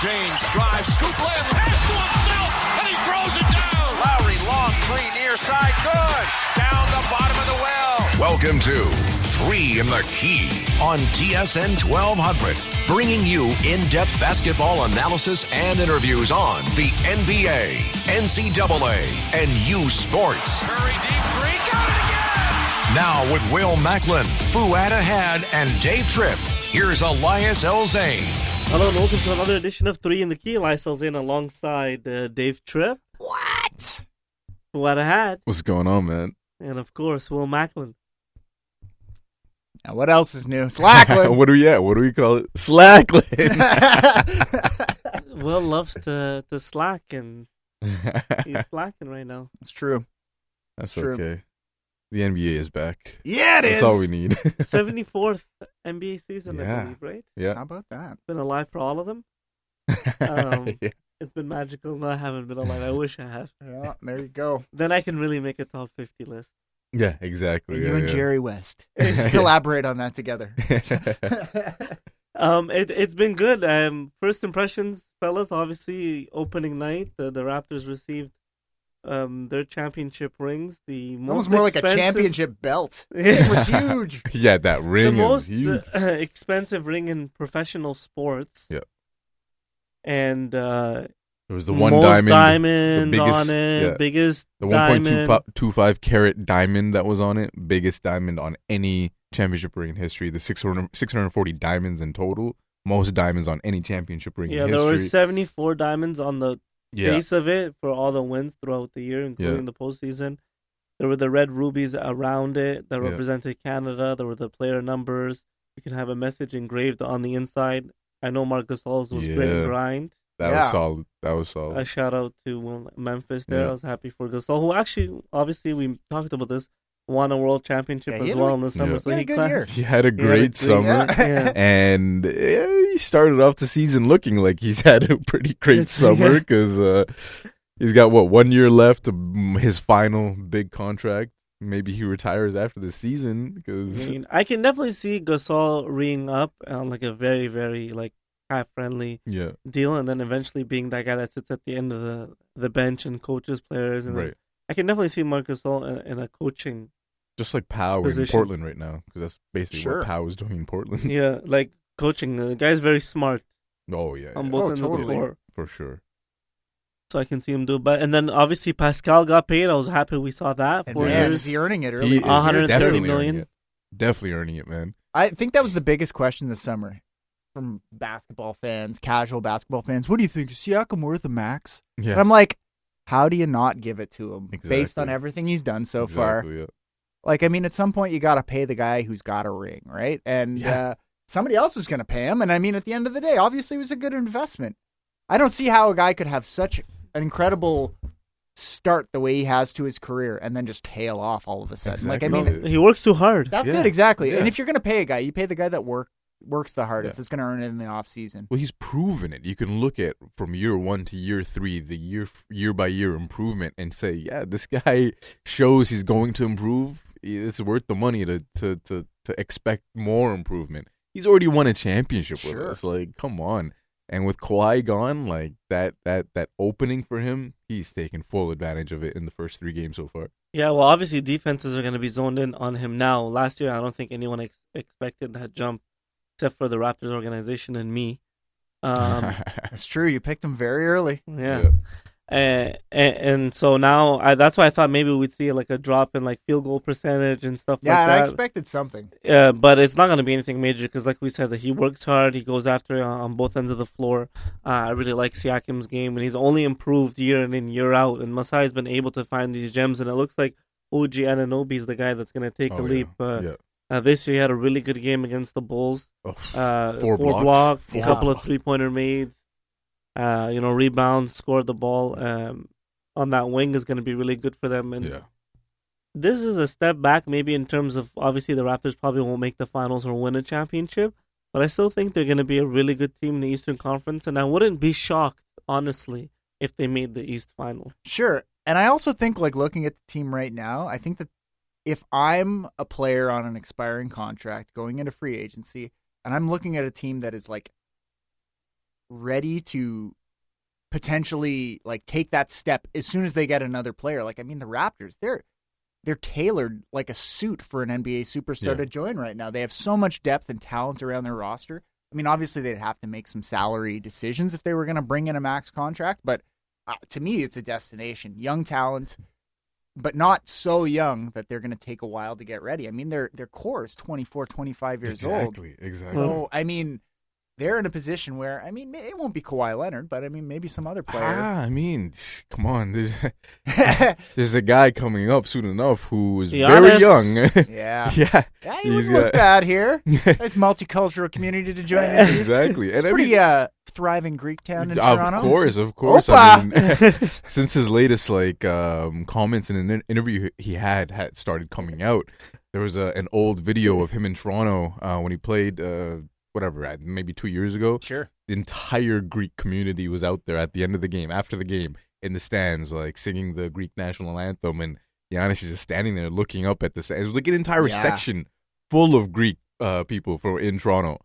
James drives, scoop land, pass to himself, and he throws it down. Lowry, long three, near side, good. Down the bottom of the well. Welcome to 3 in the Key on TSN 1200, bringing you in-depth basketball analysis and interviews on the NBA, NCAA, and U Sports. Curry deep three, got it again! Now with Will Macklin, Fuad Ahad, and Dave Tripp, here's Elias Elzane. Hello and welcome to another edition of 3 in the Key. Elias Elzane alongside Dave Tripp. What? Fuad Ahad. What's going on, man? And of course, Will Macklin. Now, what else is new? Slackland. What do we call it? Slackland. Will loves to slack, and he's slacking right now. It's true. That's true. okay. The NBA is back. Yeah, That's all we need. 74th NBA season, I Yeah. believe, right? Yeah. How about that? Been alive for all of them. Yeah. It's been magical. No, I haven't been alive. I wish I had. Yeah, there you go. Then I can really make a top 50 list. Yeah, exactly. You Yeah, and yeah. Jerry West. Collaborate on that together. It's been good. First impressions, fellas. Obviously, opening night, the Raptors received their championship rings. The most Almost more like a expensive- championship belt. It was huge. Yeah, that The ring is most huge. expensive ring in professional sports. Yeah. And There was the one most diamond, diamonds the biggest, on it, yeah, biggest the diamond. 1.25 carat diamond that was on it, biggest diamond on any championship ring in history. The 640 diamonds in total, most diamonds on any championship ring Yeah, in there were history. 74 diamonds on the Yeah, base of it for all the wins throughout the year, including the postseason. There were the red rubies around it that Yeah. represented Canada. There were the player numbers. You can have a message engraved on the inside. I know Marc Gasol's was grit and Yeah. grind. that Yeah. was solid. That was solid. A shout out to Memphis there. Yeah. I was happy for Gasol, who actually, obviously, we talked about this, won a world championship Yeah, he as had well a- in the summer. Yeah. So He had a good cla- year. He had a He had a great great- summer. Yeah. And he started off the season looking like he's had a pretty great summer because he's got, 1 year left of his final big contract. Maybe he retires after the season I because mean, I can definitely see Gasol ringing up on like a very, very like cap-friendly yeah, deal, and then eventually being that guy that sits at the end of the bench and coaches players. And then right. I can definitely see Marc Gasol in a coaching, Just like Powell in Position. Portland right now because that's basically Sure. what Powell is doing in Portland. yeah, like coaching. The guy's very smart Oh yeah, on yeah, both Oh, ends totally. of the floor, for sure. so I can see him do. But and then obviously Pascal got paid. I was happy we saw that. And 4 man, years. is he earning it early? He this is year? 130 definitely million. earning it. Definitely earning it, man. I think that was the biggest question this summer from basketball fans, casual basketball fans. What do you think? Is Siakam worth a max? And Yeah, I'm like, how do you not give it to him based Exactly. on everything he's done so far? Exactly, yeah. Like, I mean, at some point you got to pay the guy who's got a ring, right? And Yeah. somebody else was going to pay him. And I mean, at the end of the day, obviously it was a good investment. I don't see how a guy could have such an incredible start the way he has to his career and then just tail off all of a sudden. Like, I Exactly. mean, He works too hard. that's Yeah. it, exactly. Yeah. And if you're going to pay a guy, you pay the guy that works the hardest. Yeah. That's going to earn it in the off season. Well, he's proven it. You can look at from year 1 to year 3, the year by year improvement, and say, yeah, this guy shows he's going to improve. It's worth the money to expect more improvement. He's already won a championship with Sure. us. Like, come on. And with Kawhi gone, like that opening for him, he's taken full advantage of it in the first 3 games so far. Yeah, well, obviously defenses are going to be zoned in on him now. Last year, I don't think anyone expected that jump, except for the Raptors organization and me. That's true. You picked him very early. Yeah. And so now that's why I thought maybe we'd see like a drop in like field goal percentage and stuff Yeah, like and I that. expected something. But it's not going to be anything major because, like we said, that he works hard. He goes after it on both ends of the floor. I really like Siakam's game, and he's only improved year in and year out. And Masai's been able to find these gems, and it looks like OG Anunoby is the guy that's going to take a leap. This year he had a really good game against the Bulls. Oh, 4 blocks. blocks, a Yeah. couple of 3-pointer made. Rebounds, scored the ball. On that wing is going to be really good for them. And Yeah. this is a step back, maybe in terms of obviously the Raptors probably won't make the finals or win a championship, but I still think they're going to be a really good team in the Eastern Conference, and I wouldn't be shocked, honestly, if they made the East Final. Sure. And I also think, like, looking at the team right now, I think that if I'm a player on an expiring contract going into free agency, and I'm looking at a team that is, like, ready to potentially take that step as soon as they get another player. The Raptors, they're tailored like a suit for an NBA superstar to join right now. They have so much depth and talent around their roster. Obviously they'd have to make some salary decisions if they were going to bring in a max contract, but to me, it's a destination. Young talent, but not so young that they're going to take a while to get ready. Their core is 24, 25 years old. Exactly. So, they're in a position where, it won't be Kawhi Leonard, but maybe some other player. Come on. There's a guy coming up soon enough who is Giannis. very young. Yeah. Yeah. He wouldn't look bad here. Nice multicultural community to join in. Exactly. It's pretty thriving Greek town in Toronto. Of course. Opa! Since his latest comments in an interview he had started coming out, there was an old video of him in Toronto when he played maybe 2 years ago. Sure. The entire Greek community was out there at the end of the game, after the game, in the stands, singing the Greek national anthem, and Giannis is just standing there looking up at the stands. It was an entire section full of Greek people in Toronto.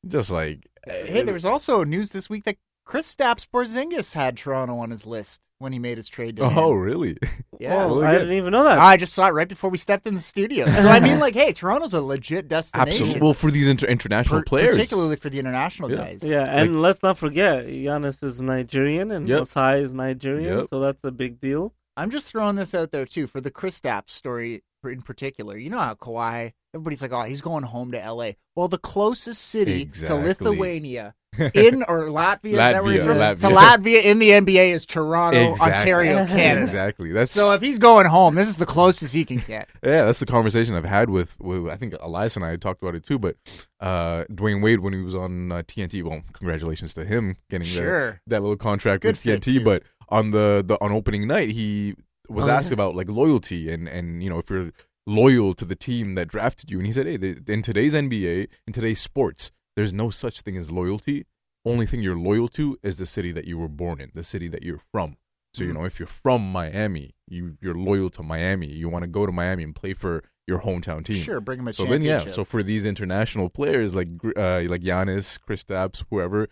Just hey, there was also news this week that Kristaps Porzingis had Toronto on his list when he made his trade to him. Oh, really? Yeah. Oh, I didn't even know that. I just saw it right before we stepped in the studio. So, hey, Toronto's a legit destination. Absolutely. Well, for these international players. Particularly for the international guys. Yeah, and let's not forget, Giannis is Nigerian and Masai is Nigerian, so that's a big deal. I'm just throwing this out there, too, for the Kristaps story in particular. You know how Kawhi, everybody's like, he's going home to L.A. Well, the closest city to Lithuania or Latvia, to Latvia in the NBA is Toronto, Ontario, Canada. Exactly. So if he's going home, this is the closest he can get. Yeah, that's the conversation I've had with I think Elias and I talked about it too, but Dwayne Wade when he was on TNT, well, congratulations to him getting that little contract with TNT, but on on opening night, he was asked about loyalty and if you're loyal to the team that drafted you, and he said, hey, in today's NBA, in today's sports, there's no such thing as loyalty. Only thing you're loyal to is the city that you were born in, the city that you're from. So, if you're from Miami, you're loyal to Miami. You want to go to Miami and play for your hometown team. Sure, bring them a championship. So for these international players like Giannis, Kristaps, whoever,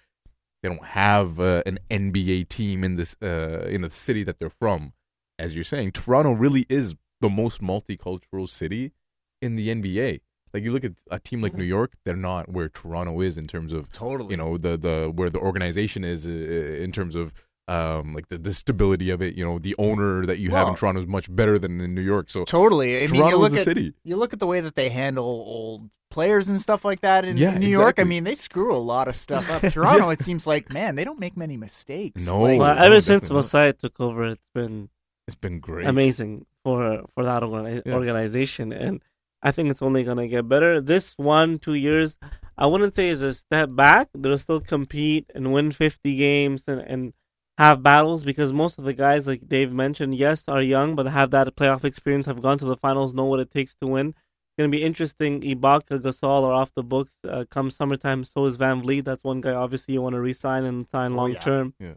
they don't have an NBA team in the city that they're from. As you're saying, Toronto really is the most multicultural city in the NBA. You look at a team like New York, they're not where Toronto is in terms of the where the organization is in terms of the stability of it. The owner that you have in Toronto is much better than in New York. So totally, Toronto is the city. You look at the way that they handle old players and stuff like that in New York. They screw a lot of stuff up. Toronto, it seems like, man, they don't make many mistakes. No, ever since Masai took over, it's been great, amazing for that organization, and I think it's only going to get better. This 1-2 years, I wouldn't say is a step back. They'll still compete and win 50 games and have battles because most of the guys, like Dave mentioned, yes, are young, but have that playoff experience, have gone to the finals, know what it takes to win. It's going to be interesting. Ibaka, Gasol are off the books come summertime. So is Van Vliet. That's one guy, obviously, you want to re-sign and sign long-term. Yeah.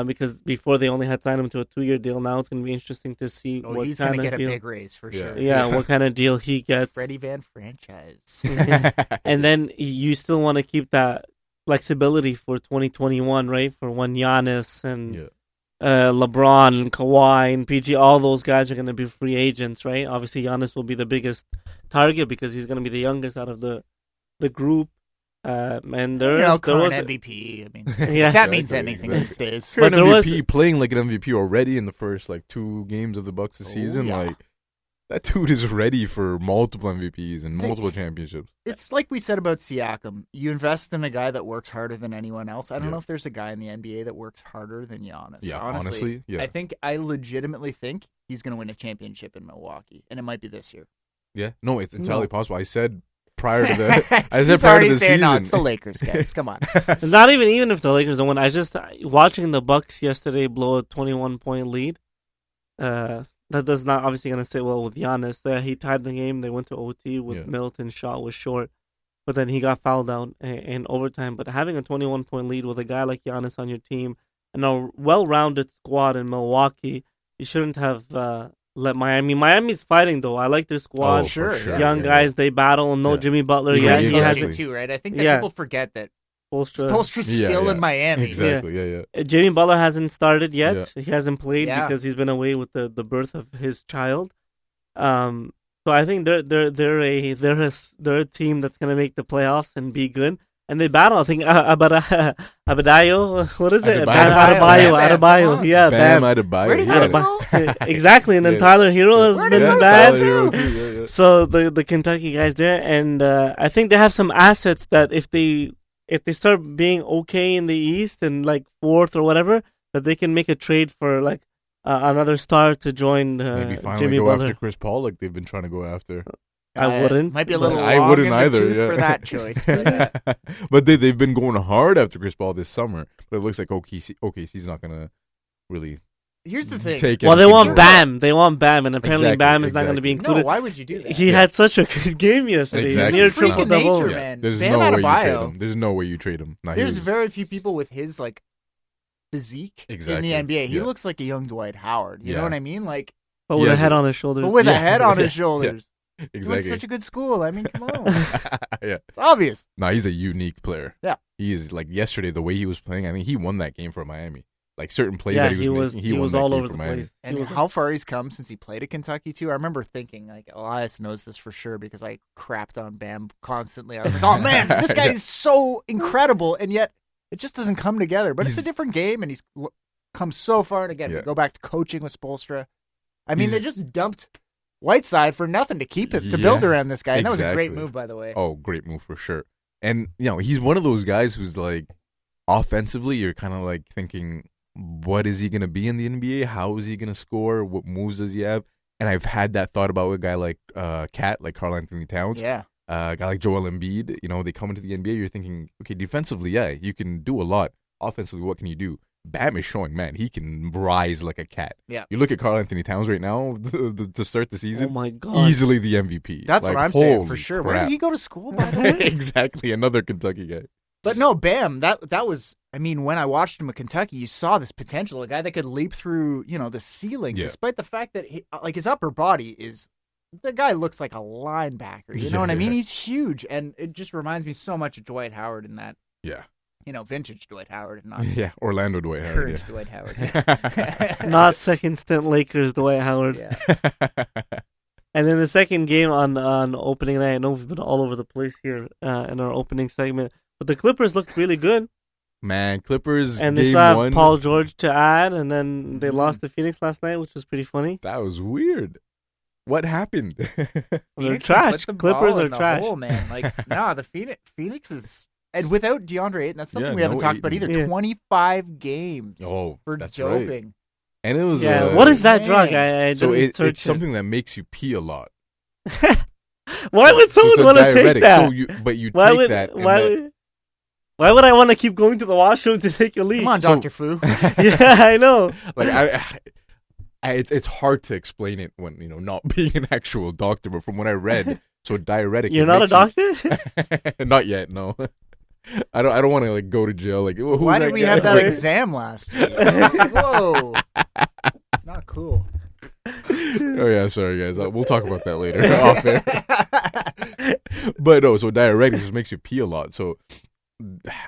Because before they only had signed him to a 2-year deal. Now it's going to be interesting to see what he's kind of deal. He's going to get a big raise for sure. Yeah, what kind of deal he gets. Freddie Van Franchise. And then you still want to keep that flexibility for 2021, right? For when Giannis and LeBron and Kawhi and PG, all those guys are going to be free agents, right? Obviously, Giannis will be the biggest target because he's going to be the youngest out of the group. And there was MVP. That means anything these days. But there MVP playing like an MVP already in the first 2 games of the Bucks this season. That dude is ready for multiple MVPs and multiple championships. It's like we said about Siakam. You invest in a guy that works harder than anyone else. I don't know if there's a guy in the NBA that works harder than Giannis. Yeah, honestly. I legitimately think he's going to win a championship in Milwaukee, and it might be this year. Yeah, no, it's entirely possible. I said prior to the season. No, it's the Lakers, guys. Come on. Not even if the Lakers don't win. I just watching the Bucks yesterday blow a 21-point lead. That does not obviously going to sit well with Giannis. He tied the game. They went to OT with Milton. Shot was short, but then he got fouled out in overtime. But having a 21-point lead with a guy like Giannis on your team and a well-rounded squad in Milwaukee, you shouldn't have let Miami. Miami's fighting though. I like their squad. Oh, sure. Young guys, they battle. No Jimmy Butler yet. He has it too, right? I think that people forget that Spoelstra's still in Miami. Exactly. Yeah. Jimmy Butler hasn't started yet. Yeah. He hasn't played because he's been away with the birth of his child. So I think they're a team that's gonna make the playoffs and be good. And they battle. I think Abadayo. What is it? Adebayo. Yeah, Bam Where'd Adebayo. he Yeah. go? Exactly. And then Tyler Hero has Where'd been he go? bad. Tyler Hero too, yeah. So the Kentucky guys there, and I think they have some assets that if they start being okay in the East and like fourth or whatever, that they can make a trade for like another star to join Maybe finally Jimmy go Butler. after Chris Paul like they've been trying to go after. I wouldn't. Might be a but- little I long wouldn't in the either, tooth yeah. for that choice. But, But they've been going hard after Chris Paul this summer. But it looks like OKC's not gonna really here's the thing. take. Well, they anything want away. Bam. They want Bam, and apparently Exactly, Bam is not going to be exactly. included. No, why would you do that? He had such a good game yesterday. Exactly. Near He's a freak triple of double. nature, Yeah. man. There's Bam no way you trade Adebayo. him. There's no way you trade him. Nah, he There's was- very few people with his like physique Exactly, in the NBA. He yeah. looks like a young Dwight Howard. You know Yeah. what I mean? Like, But He with a has head it. on his shoulders. but with a Yeah. head on his Yeah. shoulders. He went to Exactly. such a good school. I mean, come on. Yeah. It's obvious. Nah, he's a unique player. Yeah. He is like yesterday the way he was playing. I think he won that game for Miami. Like certain plays Yeah, that he was making, he won was that all game over for the Miami. place. And He was- how far he's come since he played at Kentucky too. I remember thinking like Elias knows this for sure because I crapped on Bam constantly. I was like, oh man, this guy is so incredible, and yet it just doesn't come together. But it's a He's- different game, and he's come so far. And again, we Yeah. go back to coaching with Spoelstra. I mean, He's- they just dumped Whiteside for nothing to keep it to build Yeah, around this guy. And that was a great exactly. move, by the way. Oh, great move for sure. And he's one of those guys who's like offensively, you're kind of like thinking, what is he gonna be in the NBA? How is he gonna score? What moves does he have? And I've had that thought about a guy like Cat, like Karl Anthony Towns. Yeah. A guy like Joel Embiid. They come into the NBA. You're thinking, okay, defensively, yeah, you can do a lot. Offensively, what can you do? Bam is showing, man, he can rise like a cat. Yeah. You look at Karl Anthony Towns right now to start the Oh season. my god! Easily the MVP. That's Like, what I'm saying for holy sure. Where crap. did he go to school, by the way? Exactly, another Kentucky guy. But no, Bam, that was, I mean, when I watched him at Kentucky, you saw this potential, a guy that could leap through, the ceiling, Yeah. despite the fact that his upper body is, the guy looks like a linebacker. You know what I mean? Yeah. He's huge, and it just reminds me so much of Dwight Howard in that, Yeah. Vintage Dwight Howard, and not Yeah, Orlando Dwight Howard. current Dwight Howard. Not second stint Lakers, Dwight Howard. Yeah. And then the second game on opening night, I know we've been all over the place here in our opening segment, but the Clippers looked really good. Man, Clippers And they game still have one. Paul George to add, and then they lost to Phoenix last night, which was pretty funny. That was weird. What happened? They're Phoenix trash. put the Clippers ball are in the trash. hole, man. Like, nah, the Phoenix is, and without DeAndre Ayton, that's something Yeah, we haven't no talked about either. Ayton. Yeah. 25 games Oh, for that's doping. right. And it was Yeah, what is that man. drug? I So didn't search it's something that makes you pee a lot. Why would So someone it's a want to take diuretic. that? So you take that. and that- Why would I want to keep going to the washroom to take a leak? Come on, Dr. Fu. Yeah, I know. like it's hard to explain it when not being an actual doctor, but from what I read, so diuretic. You're it not a makes doctor? you- Not yet, no. I don't want to like go to jail. Like, who's Why that did we guy? have that Like, exam last week? Whoa. Not cool. Oh yeah, sorry guys. We'll talk about that later off air. But no, so diuretic just makes you pee a lot. So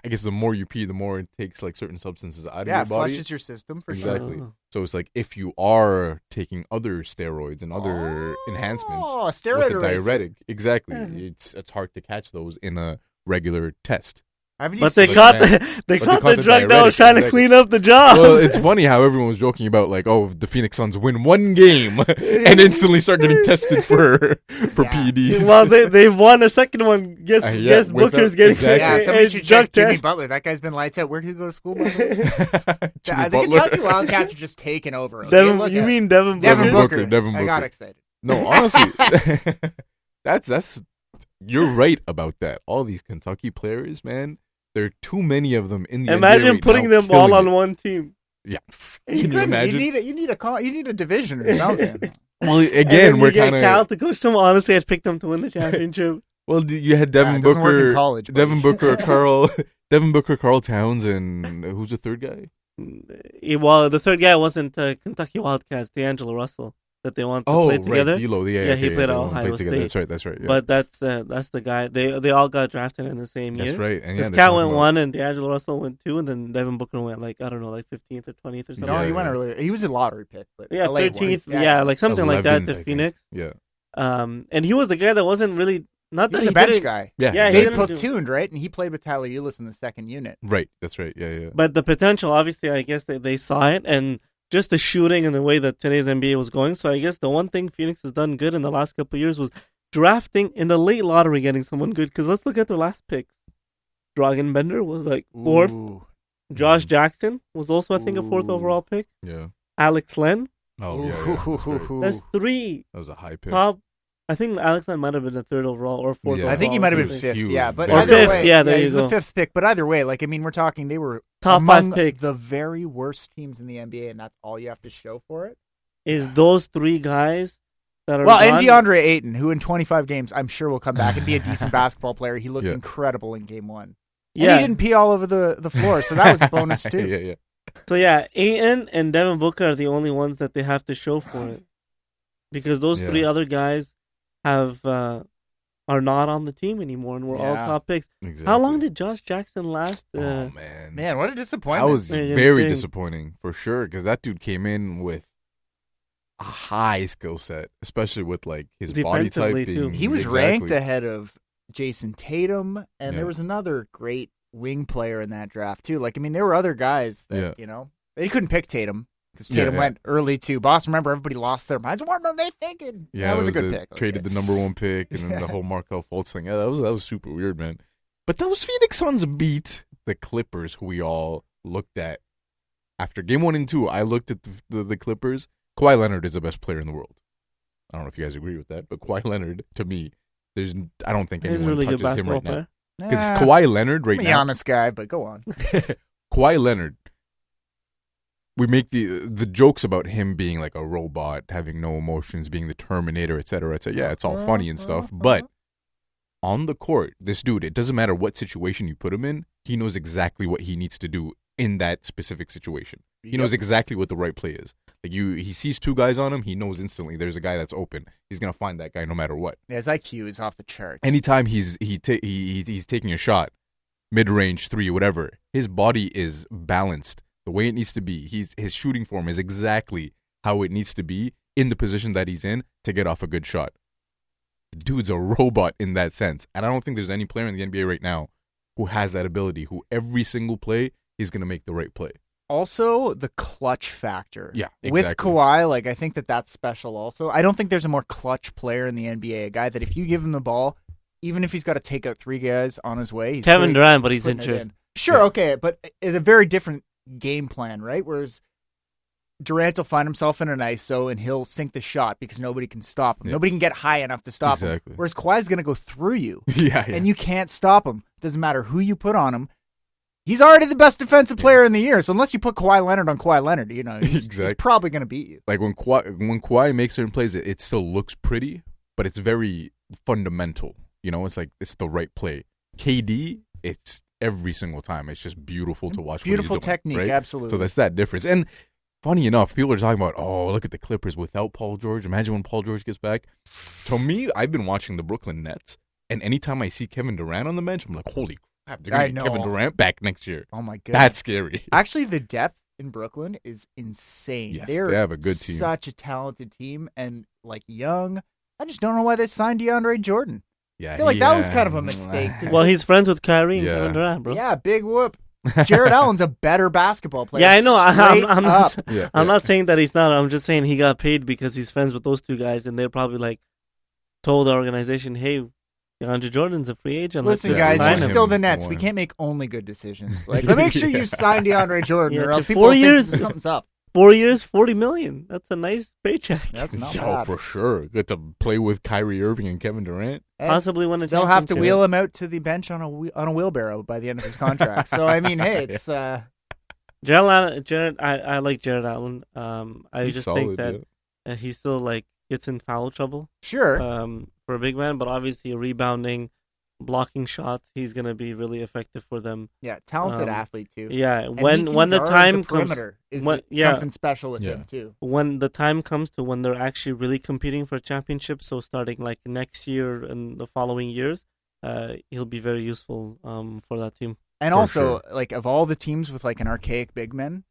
I guess the more you pee, the more it takes like certain substances out of Yeah, your it body. flushes your system for Exactly. Oh. So it's like if you are taking other steroids and other enhancements Oh, a with steroid a eraser. diuretic, exactly, Mhm. it's hard to catch those in a regular test. Haven't you But seen- they caught man. they But caught they caught the the drug that diuretic, was trying to exactly. clean up the job. Well, it's funny how everyone was joking about like, oh, the Phoenix Suns win one game and instantly start getting tested for Yeah. PEDs. Well, they've won a second one. Guess Yeah, guess without- Booker's getting exactly. Yeah, a somebody should drug check Jimmy test. Butler. That guy's been lights out. Where did he go to school, by the way? Jimmy The Butler. Kentucky Wildcats are just taking over. Okay? Devin, Look you at- mean Devin Booker? Devin Booker, Booker. Devin I got Booker. excited. No, honestly, that's you're right about that. All these Kentucky players, man, there are too many of them in the NBA Imagine right putting now, them all killing on it. one team. Yeah, You can you couldn't. imagine? You need a division or something. Well, And again, then we're you get kind Cal of to coach them. Honestly, I'd pick them to win the championship. well. You had Yeah, Devin it doesn't work in Booker, college, buddy. Devin Booker, Carl Towns, and who's the third guy? Well, the third guy wasn't Kentucky Wildcats, D'Angelo Russell. that they want to play together. D'Lo, Yeah, he played at they wanna Ohio play together. State. That's right. Yeah. But that's the guy. They all got drafted in the same year. That's right. And Because they're Cat talking went about- 1 and D'Angelo Russell went 2, and then Devin Booker went like 15th or 20th or something. No, Yeah, he went yeah. earlier. He was a lottery pick, but Yeah, a late one. 13th. Yeah, like something like that 11th, I to think. Phoenix. Yeah. And he was the guy that wasn't really not He that was he a bench didn't- guy. Yeah. Yeah, he They didn't do- platooned, right? And he played with Tyler Ulis in the second unit. Right. That's right. Yeah. But the potential, obviously, I guess they saw it, and just the shooting and the way that today's NBA was going. So I guess the one thing Phoenix has done good in the last couple of years was drafting in the late lottery, getting someone good. Because let's look at their last picks. Dragan Bender was like 4th. Ooh. Josh Jackson was also, I think, a 4th overall pick. Yeah. Alex Len. Oh, yeah. That's right. That's 3 That was a high pick. top. I think Alex Len might have been the 3rd overall or 4th. Yeah. I think he might have been He was 5th. huge. Yeah, but Or either 5th, way, yeah, there you he's go. the 5th pick. But either way, like, I mean, we're talking they were Top among 5 picks. the very worst teams in the NBA, and that's all you have to show for it. Is those 3 guys that are Well, gone. and DeAndre Ayton, who in 25 games, I'm sure will come back and be a decent basketball player. He looked Yeah. incredible in game 1. Yeah. And he didn't pee all over the floor, so that was a bonus too. Yeah. So yeah, Ayton and Devin Booker are the only ones that they have to show for it, because those Yeah. 3 other guys have are not on the team anymore, and we're all Yeah. top picks. Exactly. How long did Josh Jackson last? Oh man, Man, what a disappointment. that was Friggin' very thing. disappointing for sure. Because that dude came in with a high skill set, especially with like his body type. Defensively, too. Being, He was exactly. ranked ahead of Jason Tatum, and Yeah. there was another great wing player in that draft too. Like, I mean, there were other guys that they couldn't pick Tatum because Tatum Yeah. went early too. Boston, remember, everybody lost their minds. What are they thinking? Yeah, that was it a good the- pick. Traded Okay. the number 1 pick, and then Yeah. the whole Markel Fultz thing. Yeah, that was super weird, man. But those Phoenix Suns beat the Clippers, who we all looked at after game 1 and 2. I looked at the Clippers. Kawhi Leonard is the best player in the world. I don't know if you guys agree with that, but Kawhi Leonard, to me, I don't think He's a anyone really good touches him basketball right now. player. Because Ah, Kawhi Leonard right I'm a now, Giannis guy, but go on. Kawhi Leonard, we make the jokes about him being like a robot, having no emotions, being the Terminator, et cetera, et cetera. Yeah, it's all funny and stuff. But on the court, this dude, it doesn't matter what situation you put him in, he knows exactly what he needs to do in that specific situation. He knows exactly what the right play is. Like he sees 2 guys on him, he knows instantly there's a guy that's open. He's gonna find that guy no matter what. Yeah, his IQ is off the charts. Anytime he's taking a shot, mid-range 3, whatever, his body is balanced the way it needs to be. His shooting form is exactly how it needs to be in the position that he's in to get off a good shot. The dude's a robot in that sense, and I don't think there's any player in the NBA right now who has that ability. Who every single play is gonna make the right play. Also, the clutch factor. Yeah, With exactly. Kawhi, like, I think that's special also. I don't think there's a more clutch player in the NBA. A guy that if you give him the ball, even if he's got to take out 3 guys on his way, he's Kevin putting- Durant, but he's putting it injured. in. Sure, okay, but it's a very different game plan, right? Whereas Durant will find himself in an ISO and he'll sink the shot because nobody can stop him. Yeah. Nobody can get high enough to stop Exactly. him. Whereas Kawhi's going to go through you, Yeah. and you can't stop him. Doesn't matter who you put on him. He's already the best defensive player in the year, so unless you put Kawhi Leonard on Kawhi Leonard, he's Exactly. probably going to beat you. Like when Kawhi makes certain plays, it still looks pretty, but it's very fundamental. It's like it's the right play. KD, it's every single time. It's just beautiful to watch. Beautiful what he's doing, technique, right? absolutely. So that's that difference. And funny enough, people are talking about, oh, look at the Clippers without Paul George. Imagine when Paul George gets back. To me, I've been watching the Brooklyn Nets, and anytime I see Kevin Durant on the bench, I'm like, holy crap, they're I going to know. get Kevin Durant back next year. Oh my god, That's scary. actually the depth in Brooklyn is insane. Yes, They're they have a good team. such a talented team, and like young. I just don't know why they signed DeAndre Jordan. Yeah, I feel like that was kind of a mistake. 'cause Well, he's friends with Kyrie and Yeah. Kevin Durant, bro. yeah, big whoop. Jared Allen's a better basketball player. Yeah, I know. Straight I'm up. not, Yeah, I'm yeah. not saying that he's not. I'm just saying he got paid because he's friends with those 2 guys, and they're probably like told the organization, "Hey, DeAndre Jordan's a free agent. Let's Listen, just guys, sign we're him." still the I Nets. want We him. can't make only good decisions. Like, make sure you sign DeAndre Jordan, Yeah, or else 'cause people 4 will think years- something's up. 4 years, $40 million. That's a nice paycheck. That's not Yo, bad. for sure. Get to play with Kyrie Irving and Kevin Durant. And Possibly win a they'll have to championship. wheel him out to the bench on a wheelbarrow by the end of his contract. So I mean, hey, it's Jared, I like Jared Allen. I He's just solid, think that he still like gets in foul trouble sure. for a big man, but obviously rebounding, blocking shots. He's going to be really effective for them. Yeah, talented Um, athlete too. Yeah, And he when can the guard time the comes, perimeter is yeah. something special with him too. when the time comes to when they're actually really competing for championships, so starting like next year and the following years, he'll be very useful for that team. And For also, sure. like of all the teams with like an archaic big man,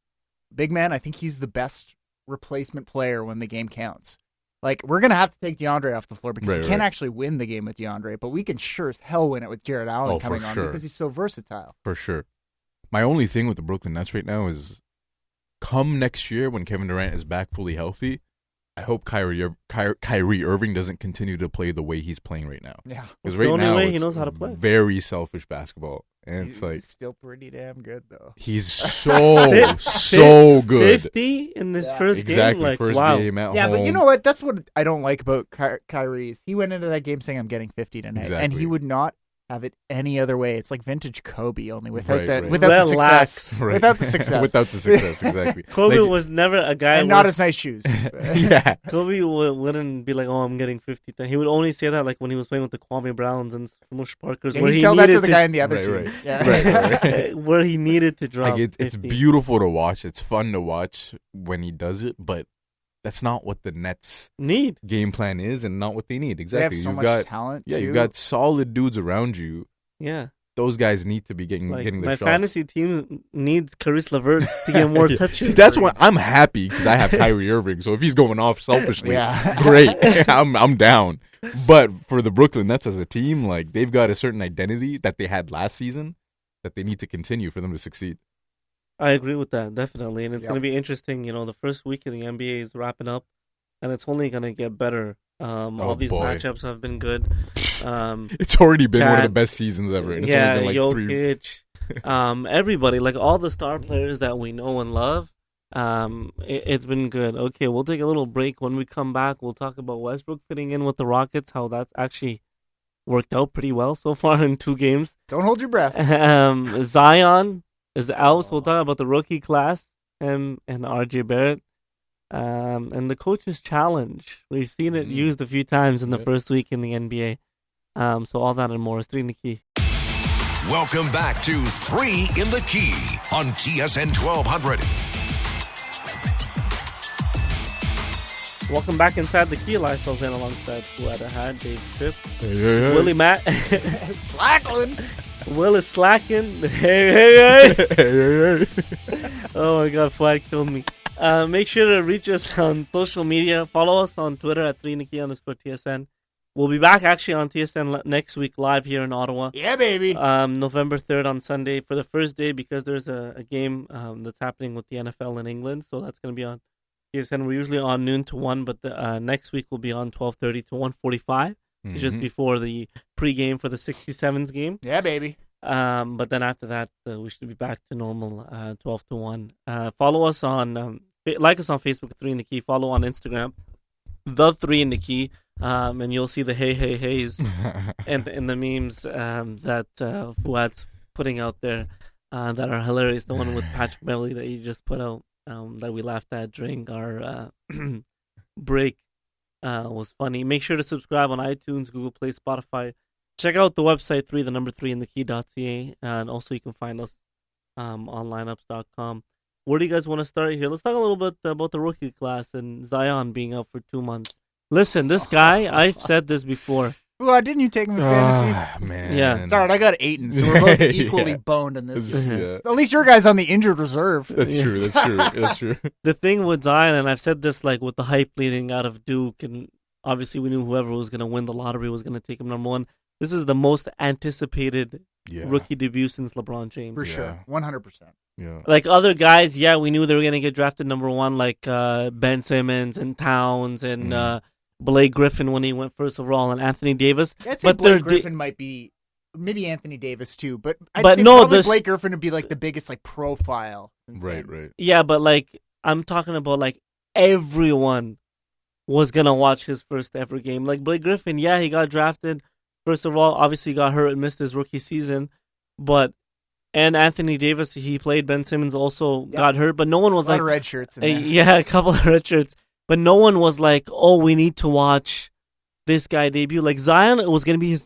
I think he's the best replacement player when the game counts. Like we're gonna have to take DeAndre off the floor because we can't actually win the game with DeAndre, but we can sure as hell win it with Jared Allen for coming on sure. because he's so versatile. For sure. My only thing with the Brooklyn Nets right now is come next year when Kevin Durant is back fully healthy, I hope Kyrie Irving doesn't continue to play the way he's playing right now. Yeah. Because The right only now way he it's knows how to play. very selfish basketball. And it's like He's still pretty damn good though. he's so good. 50 in this Yeah. first Exactly. game, like First wow. game at Yeah, home. but you know what? That's what I don't like about Kyrie. He went into that game saying, "I'm getting 50 tonight," and Exactly. he would not have it any other way. It's like vintage Kobe, only without Right, the right. without the Relax. success. Right. Without the success. Without the success, exactly. Kobe Like, was never a guy and not as nice shoes. yeah. Kobe wouldn't be like, "Oh, I'm getting 50." He would only say that like when he was playing with the Kwame Browns and Smush Parkers, Yeah, where you he tell that needed to the guy in the other Right, team. right. Yeah. Right. where he needed to drop. Like it's 50. beautiful to watch. It's fun to watch when he does it, but that's not what the Nets Need. game plan is, and not what they need. They Exactly. have so You've much got talent. yeah, too. you've got solid dudes around you. Yeah. Those guys need to be getting Like the my shots. fantasy team needs Caris LeVert to get more Yeah. touches. See, that's why I'm happy because I have Kyrie Irving. So if he's going off selfishly, Yeah. great. I'm down. But for the Brooklyn Nets as a team, like they've got a certain identity that they had last season that they need to continue for them to succeed. I agree with that, definitely. And it's Yep. going to be interesting. You know, the first week of the NBA is wrapping up, and it's only going to get better. All these boy. matchups have been good. It's already been one of the Cat- best seasons ever. And it's Yeah, only been like 3. Jokic, everybody, like all the star players that we know and love. It's been good. Okay, we'll take a little break. When we come back, we'll talk about Westbrook fitting in with the Rockets, how that actually worked out pretty well so far in 2 games. Don't hold your breath. Zion is out, so we'll talk about the rookie class, him and RJ Barrett. And the coach's challenge. We've seen it used a few times in the Yep. first week in the NBA. So all that and more is 3 in the Key. Welcome back to 3 in the Key on TSN 1200. Welcome back inside the Key. Lifestyles in alongside Fuad Ahad, Dave Tripp, Hey. Willie Matt. Slackland. Will is slacking. Hey. Hey. Oh my God, Fuad killed me. Make sure to reach us on social media. Follow us on Twitter at 3Nikki_TSN. We'll be back actually on TSN next week live here in Ottawa. Yeah, baby. November 3rd on Sunday for the first day because there's a game that's happening with the NFL in England. So that's going to be on TSN. We're usually on noon to 1, but the next week will be on 12:30 to 1:45. It's just before the pregame for the 67s game. Yeah, baby. But then after that, we should be back to normal 12 to 1. Follow us on, like us on Facebook, 3 in the Key. Follow on Instagram, the 3 in the Key. And you'll see the heys and the memes that Fuad's putting out there that are hilarious. The one with Patrick Beverley that you just put out that we laughed at during our break was funny. Make sure to subscribe on iTunes, Google Play, Spotify. Check out the website 3key.ca, and also you can find us on lineups.com. Where do you guys want to start here? Let's talk a little bit about the rookie class and Zion being out for 2 months. Listen, this guy, I've said this before. Well, didn't you take him in fantasy? Man. Yeah. Sorry, I got Aiton, so we're both Yeah. equally boned in this. Yeah. At least your guy's on the injured reserve. That's true. That's true. That's true. The thing with Zion, and I've said this like with the hype leading out of Duke, and obviously we knew whoever was going to win the lottery was going to take him number 1. This is the most anticipated Yeah. rookie debut since LeBron James. For sure. 100%. Yeah. Like other guys, yeah, we knew they were going to get drafted number 1, like Ben Simmons and Towns and Blake Griffin when he went first overall, and Anthony Davis. I'd say But Blake they're Griffin might be, maybe Anthony Davis too, but I'd But say no, probably this- Blake Griffin would be like the biggest like profile. since Right. then. Right. Yeah, but like I'm talking about like everyone was gonna watch his first ever game. Like Blake Griffin, yeah, he got drafted. First of all, obviously he got hurt and missed his rookie season, and Anthony Davis, he played. Ben Simmons also got hurt, but no one was A lot like, of red shirts. In there. yeah, a couple of red shirts, but no one was like, oh, we need to watch this guy debut. Like Zion, it was gonna be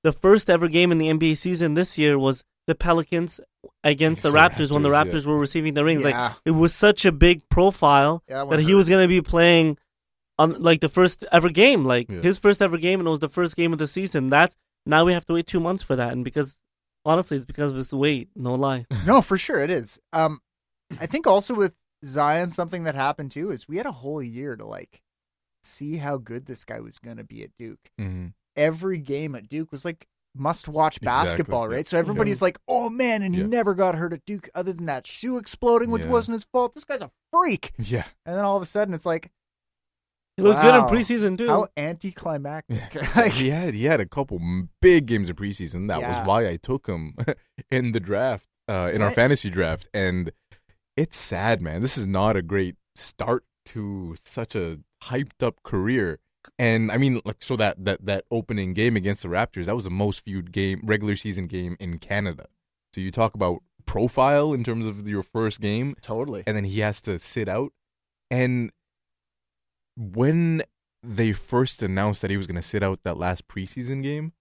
the first ever game in the NBA season this year was the Pelicans against the Raptors when the Raptors were receiving the rings. Yeah. Like, it was such a big profile that he was going to be playing on like the first ever game, like his first ever game, and it was the first game of the season. Now we have to wait 2 months for that, and because honestly, it's because of his weight. No lie. No, for sure it is. I think also with Zion, something that happened too is we had a whole year to like see how good this guy was going to be at Duke. Mm-hmm. Every game at Duke was like must-watch basketball, Exactly. right? So everybody's like, "Oh man!" And he never got hurt at Duke, other than that shoe exploding, which wasn't his fault. This guy's a freak. Yeah. And then all of a sudden, it's like, He looked good in wow, preseason too. how anticlimactic. he had a couple big games in preseason. That was why I took him in the draft, in our fantasy draft. And it's sad, man. This is not a great start to such a hyped up career. And I mean, like, so that opening game against the Raptors, that was the most viewed regular season game in Canada. So you talk about profile in terms of your first game. Totally. And then he has to sit out. And when they first announced that he was going to sit out that last preseason game,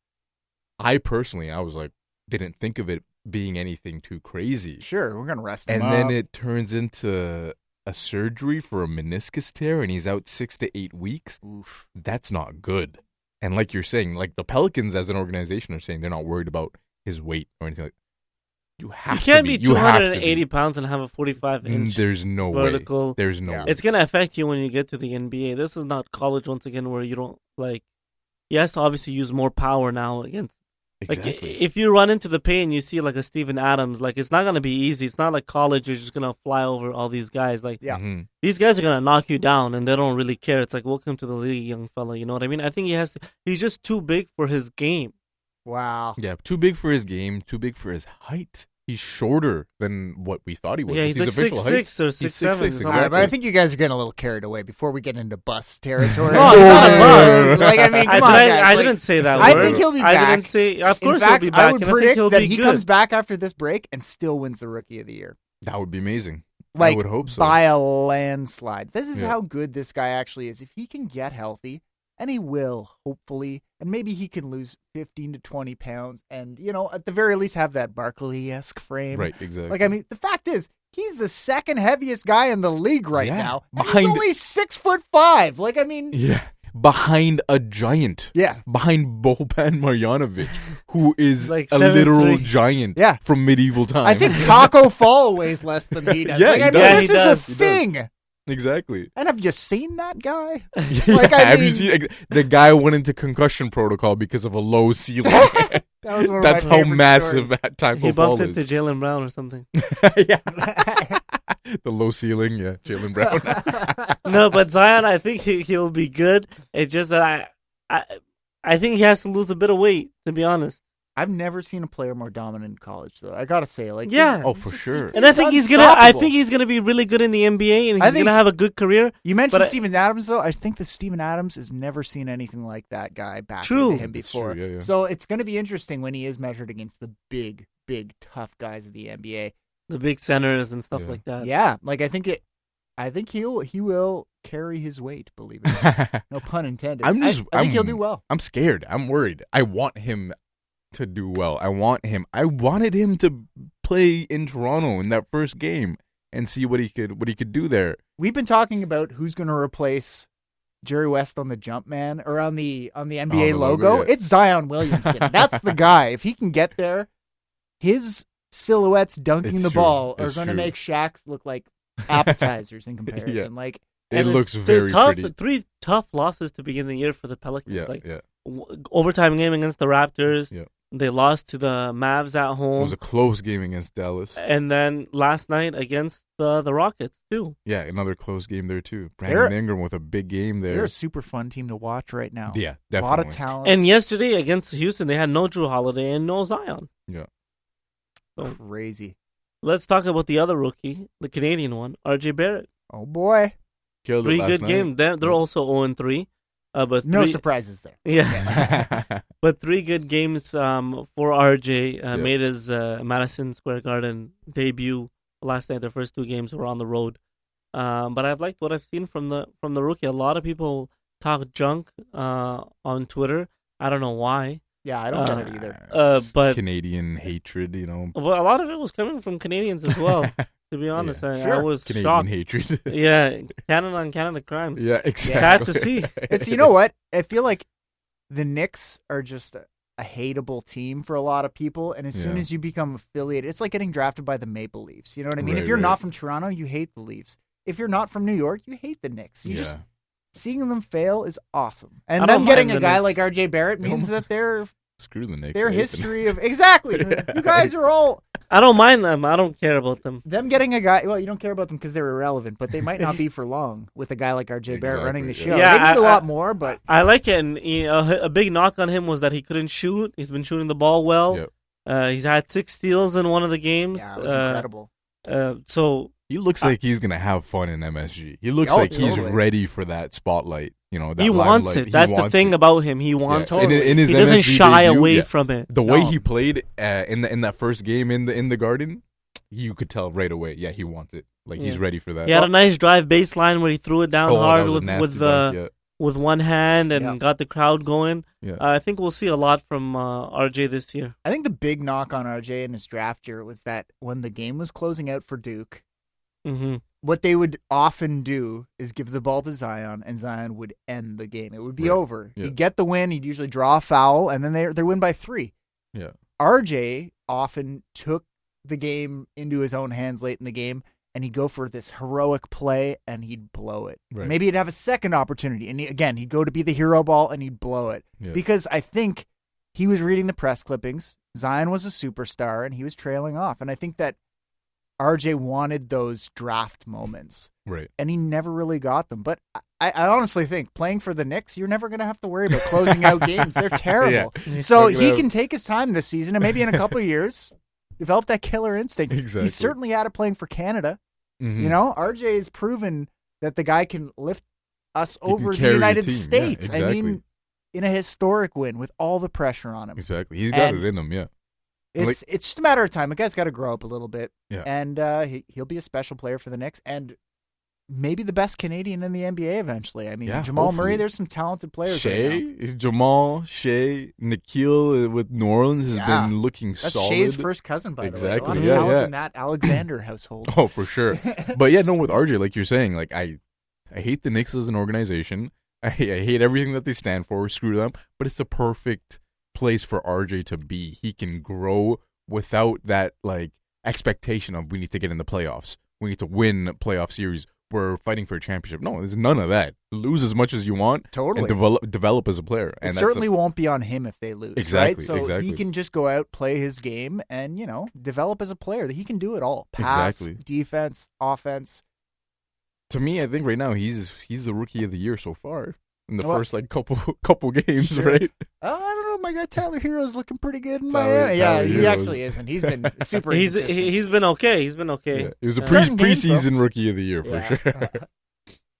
I was like, didn't think of it being anything too crazy. Sure, we're going to rest him And up. then it turns into a surgery for a meniscus tear, and he's out 6 to 8 weeks. Oof. That's not good. And like you're saying, like the Pelicans as an organization are saying they're not worried about his weight or anything like that. You can't be 280 pounds and have a 45-inch There's no vertical. way. There's no way. It's going to affect you when you get to the NBA. This is not college, once again, where you don't, like, he has to obviously use more power now against, Exactly. like, if you run into the paint and you see, like, a Steven Adams, like, it's not going to be easy. It's not like college, you're just going to fly over all these guys. Like, these guys are going to knock you down, and they don't really care. It's like, welcome to the league, young fella. You know what I mean? I think he's just too big for his game. Wow. Yeah, too big for his game, too big for his height. He's shorter than what we thought he was. Yeah, he's like official 6'6" height. or He's 6'7". 6'6", Exactly. All right, but I think you guys are getting a little carried away before we get into bus territory. No, it's not a bus. Like, I mean, come on, guys. I Like, didn't say that I word. think he'll be I back. didn't say, of course In fact, he'll be back. I would and I think predict he'll that be he good. comes back after this break and still wins the Rookie of the Year. That would be amazing. Like, I would hope so. by a landslide. This is Yeah. how good this guy actually is. If he can get healthy, and he will, hopefully, and maybe he can lose 15 to 20 pounds and, you know, at the very least have that Barkley-esque frame. Right, exactly. Like, I mean, the fact is, he's the second heaviest guy in the league right now. And he's Behind- only 6'5". Like, I mean, Yeah, behind a giant. yeah. Behind Boban Marjanovic, who is Like a 7'3". literal giant Yeah. from medieval times. I think Taco Fall weighs less than he does. Yeah, like, he I mean, does. this He is does. a He does. thing. Exactly. And have you seen that guy? Yeah, Like, I have you mean- seen the guy went into concussion protocol because of a low ceiling? That was one of That's my how favorite massive stories. that Taco He Fall bumped into is. Jaylen Brown or something. Yeah. The low ceiling, yeah, Jaylen Brown. No, but Zion, I think he'll be good. It's just that I think he has to lose a bit of weight, to be honest. I've never seen a player more dominant in college, though. I gotta say, like, Yeah. Oh, for sure. And I think he's gonna be really good in the NBA, and I he's think- gonna have a good career. You mentioned But I- Steven Adams, though. I think that Steven Adams has never seen anything like that guy back True. into him That's before. true, yeah. So it's going to be interesting when he is measured against the big, tough guys of the NBA. The big centers and stuff Yeah. like that. Yeah, like I think he will carry his weight. Believe it, or not. No pun intended. I think he'll do well. I'm scared. I'm worried. I want him to do well. I wanted him to play in Toronto in that first game and see what he could do there. We've been talking about who's going to replace Jerry West on the Jumpman or on the NBA the logo. logo, yeah. It's Zion Williamson. That's the guy. If he can get there, his silhouettes dunking It's the true. ball are It's going to true. make Shaq's look like appetizers in comparison. Yeah. Like, It And looks it's very tough, pretty. 3 tough losses to begin the year for the Pelicans. Yeah, Like yeah. overtime game against the Raptors. Yeah. They lost to the Mavs at It home. was a close game against Dallas. And then last night against the Rockets too. Yeah, another close game there too. Brandon Ingram with a big game there. they're a super fun team to watch right now. Yeah, A definitely. lot of talent. And yesterday against Houston, they had no Drew Holiday and no Zion. Yeah. So Crazy. let's talk about the other rookie, the Canadian one, RJ Barrett. Oh, boy. Killed it 3 last good night. games. They're also 0-3. But No 3, surprises there. yeah. But 3 good games for RJ. Yeah. Made his Madison Square Garden debut last night. Their first 2 games were on the road. But I've liked what I've seen from the rookie. A lot of people talk junk on Twitter. I don't know why. Yeah, I don't get it either. But Canadian hatred, you know. well, a lot of it was coming from Canadians as well. To be honest, I Sure. was Canadian shocked. hatred. Yeah, Canada on Canada crime. Yeah, exactly. Sad to see. It's, you know what? I feel like the Knicks are just a hateable team for a lot of people, and as soon Yeah. as you become affiliated, it's like getting drafted by the Maple Leafs. You know what I mean? Right, If you're right. not from Toronto, you hate the Leafs. If you're not from New York, you hate the Knicks. You just seeing them fail is awesome, I and don't them getting mind a the guy Knicks. like RJ Barrett means that their Screw the Knicks. their I hate them. history of exactly. You guys are all I don't mind them. I don't care about them. them getting a guy. Well, you don't care about them because they're irrelevant, but they might not be for long with a guy like RJ Barrett running the Exactly, show. yeah. They need a I- lot more, but I like it, and a big knock on him was that he couldn't shoot. He's been shooting the ball well. Yep. He's had 6 steals in one of the games. yeah, it was incredible. So He looks like he's gonna have fun in MSG. He looks Oh, like he's totally. ready for that spotlight. You know, that he wants limelight. it. That's He the wants thing it. about him. He wants Yeah. it. In his He doesn't MSG shy debut, away yeah. from it. The way No. he played in that first game in the Garden, you could tell right away. Yeah, he wants it. Like he's Yeah. ready for that. He had a nice drive baseline where he threw it down Oh, that hard was a with nasty dunk, with one hand and Yeah. got the crowd going. yeah. I think we'll see a lot from RJ this year. I think the big knock on RJ in his draft year was that when the game was closing out for Duke, Hmm. what they would often do is give the ball to Zion, and Zion would end the game. It would be Right. over. Yeah. He'd get the win. He'd usually draw a foul, and then they win by 3. Yeah. RJ often took the game into his own hands late in the game, and he'd go for this heroic play, and he'd blow it. Right. Maybe he'd have a second opportunity, and he'd go to be the hero ball, and he'd blow it. Yeah. Because I think he was reading the press clippings. Zion was a superstar, and he was trailing off. And I think that RJ wanted those draft moments, Right. and he never really got them. But I honestly think playing for the Knicks, you're never going to have to worry about closing out games. They're terrible. Yeah. So Talking he about- can take his time this season, and maybe in a couple of years, develop that killer instinct. Exactly. He certainly had it playing for Canada. Mhm. You know, RJ has proven that the guy can lift us He can over the carry a United team. Yeah, States. I exactly. mean, in a historic win with all the pressure on him. Exactly. He's got And- it in him. Yeah. It's just a matter of time. The guy's got to grow up a little bit, Yeah. and he'll be a special player for the Knicks, and maybe the best Canadian in the NBA eventually. I mean, Yeah, Jamal Murray. hopefully. There's some talented players. Right now. Shea, Jamal, Shea, Nikhil with New Orleans has Yeah. been looking That's solid. Shea's first cousin, by the way. A Exactly, lot of yeah, talent yeah. in that Alexander household. Oh, for sure. But yeah, no, with RJ, like you're saying, like I hate the Knicks as an organization. I hate everything that they stand for. Screw them. But it's the perfect place for RJ to be. He can grow without that like expectation of we need to get in the playoffs. We need to win a playoff series. We're fighting for a championship. No, there's none of that. Lose as much as you want Totally. and develop as a player. It And certainly won't be on him if they lose. Exactly, Right? So exactly. he can just go out, play his game, and develop as a player. He can do it all: pass, Exactly. defense, offense. to me, I think right now he's the rookie of the year so far in the Well, first like couple games, sure. right? I don't know. My guy Tyler Hero's looking pretty good in Tyler- Miami. Yeah, Tyler he Hero's- actually isn't. He's been super. He's inconsistent. he's been okay. He's been okay. Yeah, he was a Certain games, though. preseason rookie of the year for Yeah. sure.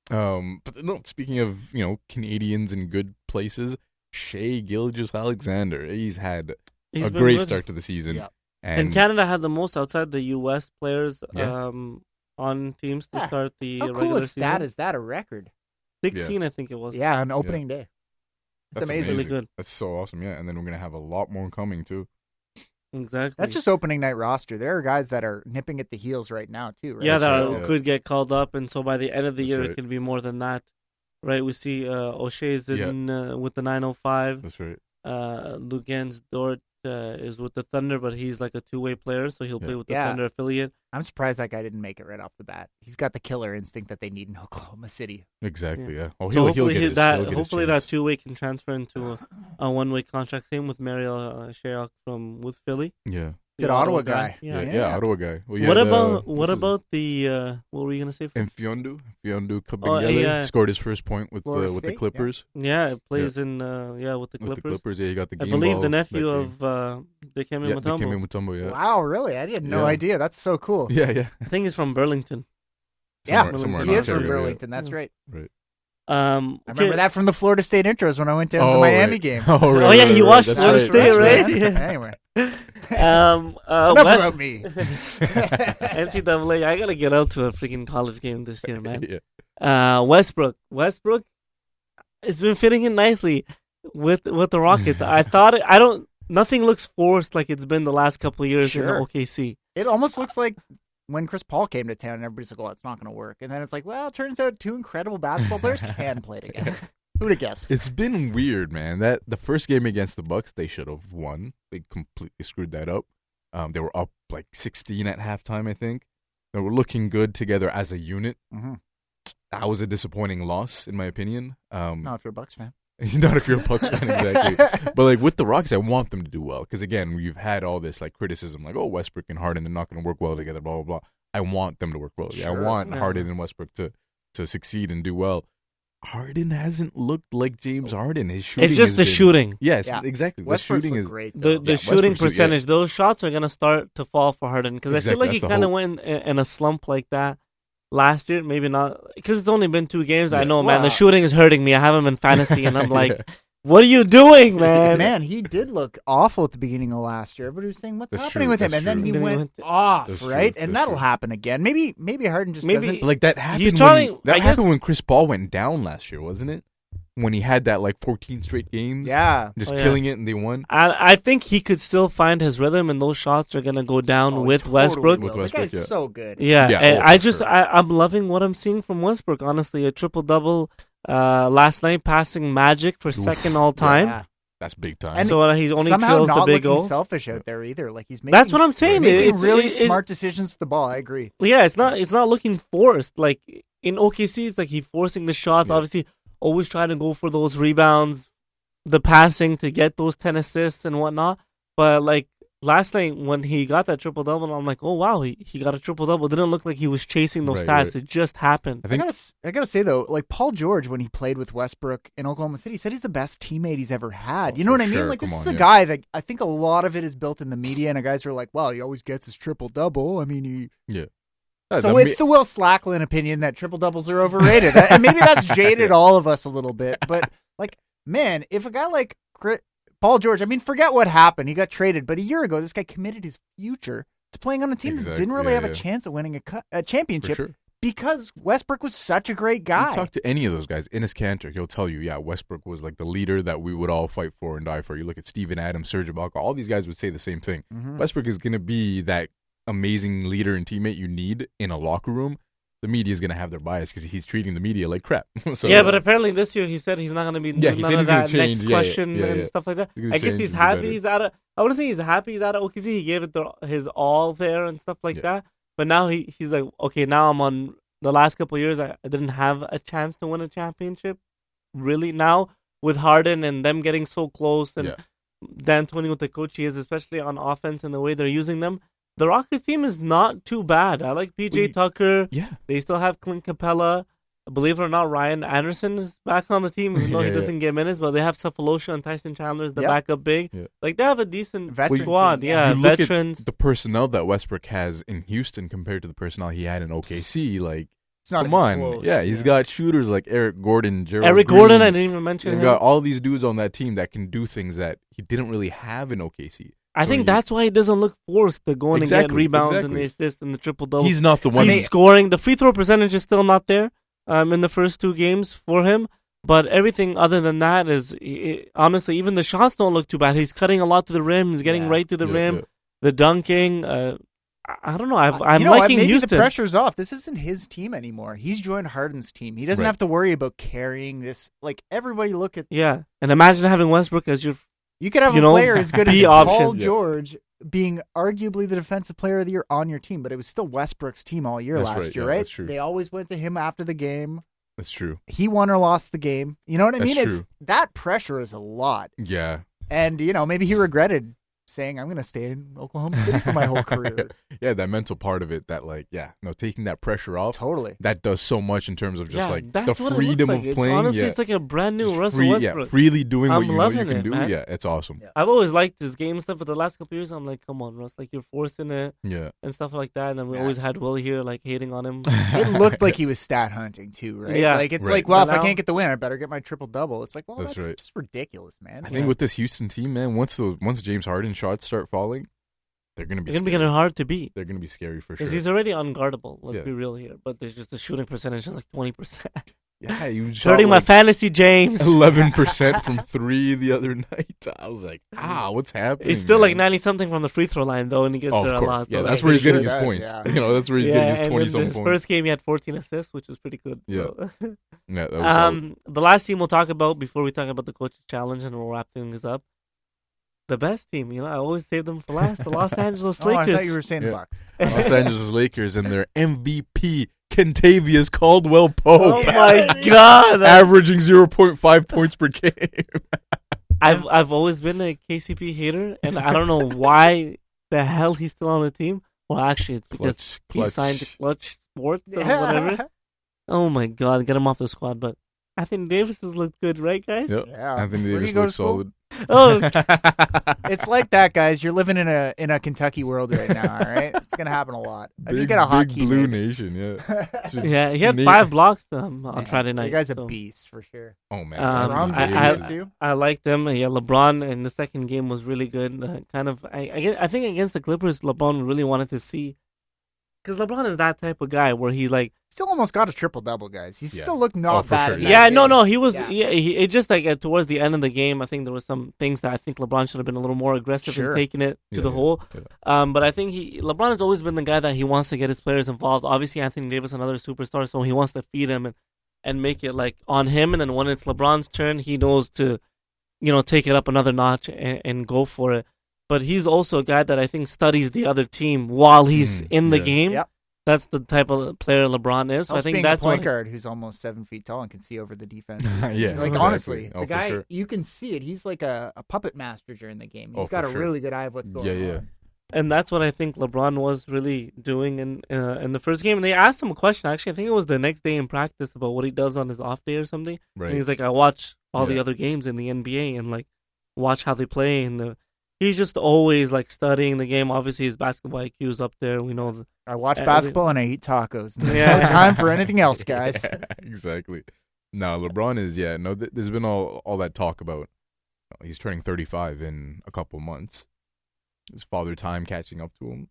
But no, speaking of Canadians in good places, Shea Gilgeous-Alexander, he's had He's a been great good. start to the season, Yeah. And Canada had the most outside the U.S. players Yeah. on teams to Yeah. start the How cool regular is season. that? Is that a record? 16, I think it was. Yeah, on opening day. That's amazing. Really good. That's so awesome, yeah. And then we're gonna have a lot more coming too. Exactly. That's just opening night roster. There are guys that are nipping at the heels right now too. Right? Yeah, that That's right, yeah. could get called up, and so by the end of the That's year, right. it can be more than that. Right? We see O'Shea's in with the 905. That's right. Lugens Dort is with the Thunder, but he's like a two-way player, so he'll Yeah. play with the Yeah. Thunder affiliate. I'm surprised that guy didn't make it right off the bat. He's got the killer instinct that they need in Oklahoma City. Exactly, yeah. Oh, So he'll get his, that he'll get his hopefully chance. that two-way can transfer into a one-way contract. Same with Mariel Shayok with Philly. Yeah. The Good Ottawa guy. Yeah, Ottawa guy. Well, What had, about what's his- the what were you gonna say? Fiondu Kabengele yeah. scored his first point with Florida the State, yeah. Clippers. Yeah, it plays in with the With the Clippers. Clippers, yeah, he got the I game believe ball the that nephew game. of Dikembe yeah, Mutombo. Dikembe Mutombo, yeah. Wow, really? I had no Yeah. idea. That's so cool. Yeah, yeah. I think he's from Burlington. Yeah, Somewhere in he is from Ontario, yeah. Burlington. That's right. Right. I remember that from the Florida State intros when I went down to the Oh, Miami right. game. Oh, right, Oh, yeah, right, he right. watched That's Florida right. State, That's right? right. Yeah. Anyway, West, enough about me. NCAA. I gotta get out to a freaking college game this year, man. Yeah. Westbrook. It's been fitting in nicely. with the Rockets. Nothing looks forced like it's been the last couple of years in the OKC. It almost looks like when Chris Paul came to town, and everybody's like, well, it's not going to work. And then it's like, well, it turns out two incredible basketball players can play together. Who would have guessed? It's been weird, man. That the first game against the Bucks, they should have won. They completely screwed that up. They were up like 16 at halftime, I think. They were looking good together as a unit. Mm-hmm. That was a disappointing loss, in my opinion. Not if you're a Bucks fan. Not if you're a Bucks fan, exactly. But like with the Rockets, I want them to do well because again, we've had all this like criticism, like Westbrook and Harden, they're not going to work well together, blah blah blah. I want them to work well. I want Harden and Westbrook to succeed and do well. Harden hasn't looked like James Harden. His shooting, it's just the shooting. Yes, exactly. Westbrook's the shooting is great. The shooting percentage. Those shots are gonna start to fall for Harden because I feel like he kind of went in a slump like that last year. Maybe not because it's only been 2 games. I know, man. The shooting is hurting me. I have him in fantasy, and I'm like, what are you doing, man? Man, he did look awful at the beginning of last year. Everybody was saying, what's happening with him? And then he went off, right? And that'll happen again. Maybe Harden just doesn't. Like that happened. That happened when Chris Paul went down last year, wasn't it? When he had that like 14 straight games, just killing it, and they won. I think he could still find his rhythm, and those shots are gonna go down with Westbrook. With Westbrook, that guy's so good. I'm loving what I'm seeing from Westbrook. Honestly, a triple-double last night, passing Magic for second all time. Yeah. That's big time. And so he's only somehow trails not the Big looking O. selfish out there either. Like he's making, that's what I'm saying. Making really smart decisions with the ball. I agree. Yeah, it's not looking forced. Like in OKC, it's like he's forcing the shots. Obviously, always trying to go for those rebounds, the passing to get those 10 assists and whatnot. But like last night when he got that triple double, I'm like, oh wow, he got a triple double. It didn't look like he was chasing those stats. Right. It just happened. I gotta say though, like Paul George when he played with Westbrook in Oklahoma City, he said he's the best teammate he's ever had. You know what I mean? Like this is a guy that I think a lot of it is built in the media, and the guys are like, well, he always gets his triple double. I mean, So it's the Will Slackland opinion that triple doubles are overrated, and maybe that's jaded all of us a little bit. But like, man, if a guy like Paul George, I mean, forget what happened. He got traded, but a year ago, this guy committed his future to playing on a team that didn't really have a chance of winning a championship because Westbrook was such a great guy. You talk to any of those guys, Enes Kanter, he'll tell you, Westbrook was like the leader that we would all fight for and die for. You look at Steven Adams, Serge Ibaka, all these guys would say the same thing. Mm-hmm. Westbrook is going to be that amazing leader and teammate you need in a locker room. The media is going to have their bias because he's treating the media like crap. But apparently this year he said he's not going to be none of that next question and stuff like that. I guess he's happy he's out of. I wouldn't say he's happy he's out of OKC. He gave it his all there and stuff like that. But now he's like, okay, now I'm on the last couple of years. I didn't have a chance to win a championship. Really, now with Harden and them getting so close and D'Antoni with the coach he is, especially on offense and the way they're using them. The Rockets team is not too bad. I like PJ Tucker. Yeah. They still have Clint Capella. Believe it or not, Ryan Anderson is back on the team, even though he doesn't get minutes. But they have Cephalosha and Tyson Chandler as the backup big. Yeah. Like, they have a decent squad. Yeah, veterans. Look at the personnel that Westbrook has in Houston compared to the personnel he had in OKC. Like, it's not come on. Close. Yeah, he's got shooters like Eric Gordon, Gerald Eric Green. Gordon, I didn't even mention him. He's got all these dudes on that team that can do things that he didn't really have in OKC. I think that's why he doesn't look forced to go in and get rebounds and the assists and the triple-double. He's not the one. He's scoring. The free throw percentage is still not there in the first 2 games for him. But everything other than that is, honestly, even the shots don't look too bad. He's cutting a lot to the rim. He's getting right to the rim. Yeah. The dunking. I don't know. I'm liking maybe Houston. The pressure's off. This isn't his team anymore. He's joined Harden's team. He doesn't have to worry about carrying this. Like, everybody look at... Yeah, and imagine having Westbrook as your... You could have a player as good as Paul George being arguably the defensive player of the year on your team, but it was still Westbrook's team all year last year, right? That's true. They always went to him after the game. That's true. He won or lost the game. You know what I mean? True. That pressure is a lot. Yeah. And, maybe he regretted saying, I'm going to stay in Oklahoma City for my whole career. Yeah, that mental part of it, that taking that pressure off. Totally. That does so much in terms of just the freedom of playing. Honestly, it's like a brand new Russell Westbrook. Yeah, freely doing what you know you can do. Man. Yeah, it's awesome. Yeah. I've always liked his game stuff, but the last couple of years, I'm like, come on, Russ, like you're forcing it and stuff like that. And then we always had Will here, like hating on him. It looked like he was stat hunting too, right? Yeah. Like, it's like, well, if I can't get the win, I better get my triple-double. It's like, well, that's just ridiculous, man. I think with this Houston team, man, once James Harden shots start falling, they're going to be getting hard to beat. They're going to be scary for sure. Because he's already unguardable. Let's be real here. But there's just the shooting percentage is like 20%. Yeah, you shot Hurting my fantasy, James. 11% from 3 the other night. I was like, what's happening? He's still man? like 90-something from the free throw line, though, and he gets Oh, there of a course. lot. Yeah, so, that's like, where he's sure getting his does, points. yeah. That's where he's getting his and 20-some in the points. first game, he had 14 assists, which was pretty good. Yeah. So. Yeah, that was solid. The last team we'll talk about before we talk about the coaches challenge, and we'll wrap things up. The best team, I always save them for last. The Los Angeles Oh, Lakers. I thought you were saying the Bucks. Los Angeles Lakers and their MVP, Kentavious Caldwell Oh Pope. my God! Averaging 0.5 points per game. I've always been a KCP hater, and I don't know why the hell he's still on the team. Well, actually, it's because he signed to Clutch Sports or whatever. Oh my God, get him off the squad. But Anthony Davis has looked good, right, guys? Yep. Yeah. Anthony Where do Davis you go to looks school? solid. Oh, It's like that, guys. You're living in a Kentucky world right now. All right, it's gonna happen a lot. I just got a Big hotkey. blue maybe. nation, yeah. Just yeah, he had neat. 5 blocks on Man, Friday night. The guy's a so. beast for sure. Oh, man. LeBron's Anthony a Davis beast is- too. I like them. Yeah, LeBron in the second game was really good. I think against the Clippers, LeBron really wanted to see, because LeBron is that type of guy where he like. Still almost got a triple double, guys. He Yeah. still looked Oh, not for bad. sure, in yeah. that Yeah, game. no, he was. Yeah. Yeah, it just like towards the end of the game, I think there were some things that I think LeBron should have been a little more aggressive Sure. in taking it to Yeah, the yeah, hole. yeah. But I think LeBron has always been the guy that he wants to get his players involved. Obviously, Anthony Davis, another superstar, so he wants to feed him and make it like on him. And then when it's LeBron's turn, he knows to, take it up another notch and go for it. But he's also a guy that I think studies the other team while he's in the yeah. game. Yep. That's the type of player LeBron is. So Helps I think being that's a point what. guard who's almost 7 feet tall and can see over the defense. Yeah, Like exactly. honestly, Oh, the for guy sure. you can see it. He's like a puppet master during the game. Oh, He's got for a sure. really good eye of what's going Yeah. on. And that's what I think LeBron was really doing in the first game. And they asked him a question. Actually, I think it was the next day in practice about what he does on his off day or something. Right. And he's like, I watch all the Yeah. other games in the NBA and like watch how they play. And he's just always like studying the game. Obviously, his basketball IQ is up there. We know. I watch Yeah, basketball and I eat tacos. There's Yeah. no time for anything else, guys. Yeah, exactly. No, LeBron is, there's been all that talk about he's turning 35 in a couple months. His father time catching up to him.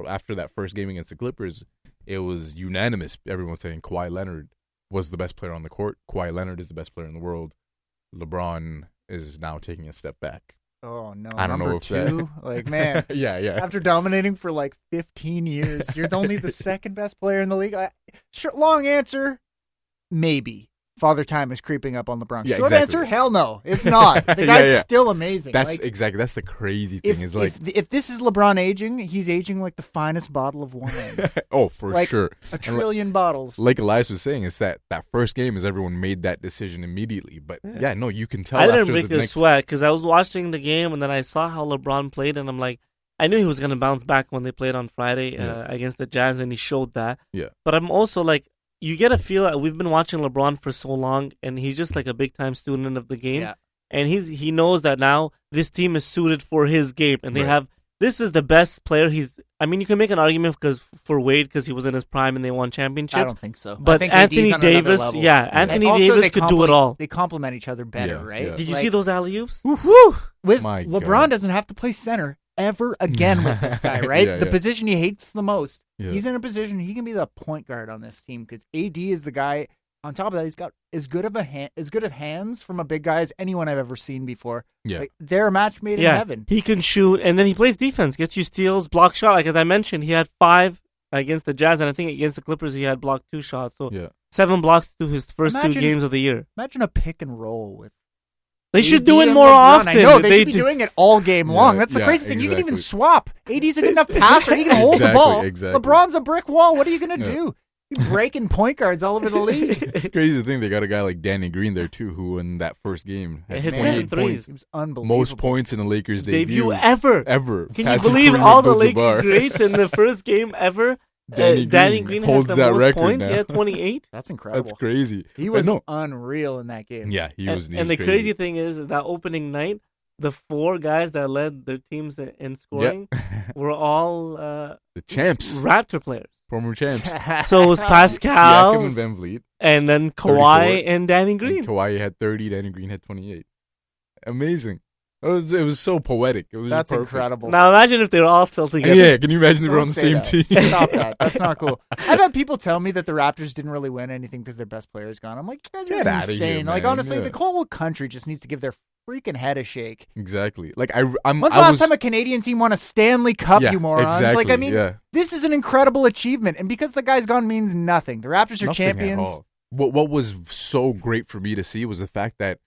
After that first game against the Clippers, it was unanimous. Everyone saying Kawhi Leonard was the best player on the court. Kawhi Leonard is the best player in the world. LeBron is now taking a step back. Oh no! I don't know number if that- 2, like man. Yeah. After dominating for like 15 years, you're only the second best player in the league. Sure, long answer, maybe. Father time is creeping up on LeBron. Yeah, Short exactly. answer, hell no, it's not. The guy's Yeah. still amazing. That's Like, exactly. That's the crazy thing. Is like, if this is LeBron aging, he's aging like the finest bottle of wine. oh, for like sure. A trillion bottles. Like Elias was saying, it's that first game is everyone made that decision immediately. But no, you can tell. I didn't after break the a next, sweat because I was watching the game and then I saw how LeBron played and I'm like, I knew he was going to bounce back when they played on Friday against the Jazz and he showed that. Yeah. But I'm also like, you get a feel that we've been watching LeBron for so long and he's just like a big time student of the game. Yeah. And he knows that now this team is suited for his game and they Right. have, this is the best player you can make an argument for Wade because he was in his prime and they won championships. I don't think so. I But think Anthony AD's on another Davis, level. Anthony And also Davis they could do it all. They complement each other better, Yeah, right? yeah. Did you Like, see those alley-oops? with My LeBron God. doesn't have to play center ever again with this guy, right? Yeah, the yeah. position he hates the most. Yeah. He's in a position he can be the point guard on this team because AD is the guy. On top of that, he's got as good of hands from a big guy as anyone I've ever seen before. Yeah. Like, they're a match made in heaven. He can shoot, and then he plays defense, gets you steals, block shot. Like as I mentioned, he had 5 against the Jazz, and I think against the Clippers he had blocked 2 shots. So Yeah. 7 blocks to his first 2 Imagine- games of the year. Imagine a pick and roll with. They should AD do it and more LeBron. often. I know they should be do- doing it all game long. Yeah, That's the yeah, crazy thing. You can even exactly. swap. AD's a good enough passer. He can hold the Exactly, ball. exactly. LeBron's a brick wall. What are you going to Yeah. do? You're breaking point guards all over the league. It's crazy to think they got a guy like Danny Green there too, who in that first game had hit 28 7 threes. points, It was unbelievable. most points in the Lakers debut ever. Ever. Can you Passing believe Kareem all the Abdul-Jabbar. Lakers greats in the first game ever? Danny Green has holds the that most record points. now. He had 28. That's incredible. That's crazy. He But was no. unreal in that game. Yeah, he was. And the crazy thing is that opening night, the 4 guys that led their teams in scoring were all the champs, Raptor players. former champs. So it was Pascal, Siakam and Van Vliet. and then Kawhi 34. and Danny And Green. Kawhi had 30. Danny Green had 28. Amazing. It was so poetic. It was That's perfect. incredible. Now imagine if they were all still together. Yeah, can you imagine they were on the Don't say same that. team? Stop that. That's not cool. I've had people tell me that the Raptors didn't really win anything because their best player is gone. I'm like, you guys are Get outta insane. here, Like, man. honestly, Yeah. the whole country just needs to give their freaking head a shake. Exactly. Like When's the last time a Canadian team won a Stanley Cup, Yeah, you morons? exactly, Like, I mean, yeah. this is an incredible achievement. And because the guy's gone means nothing. The Raptors are Nothing at champions. all. What was so great for me to see was the fact that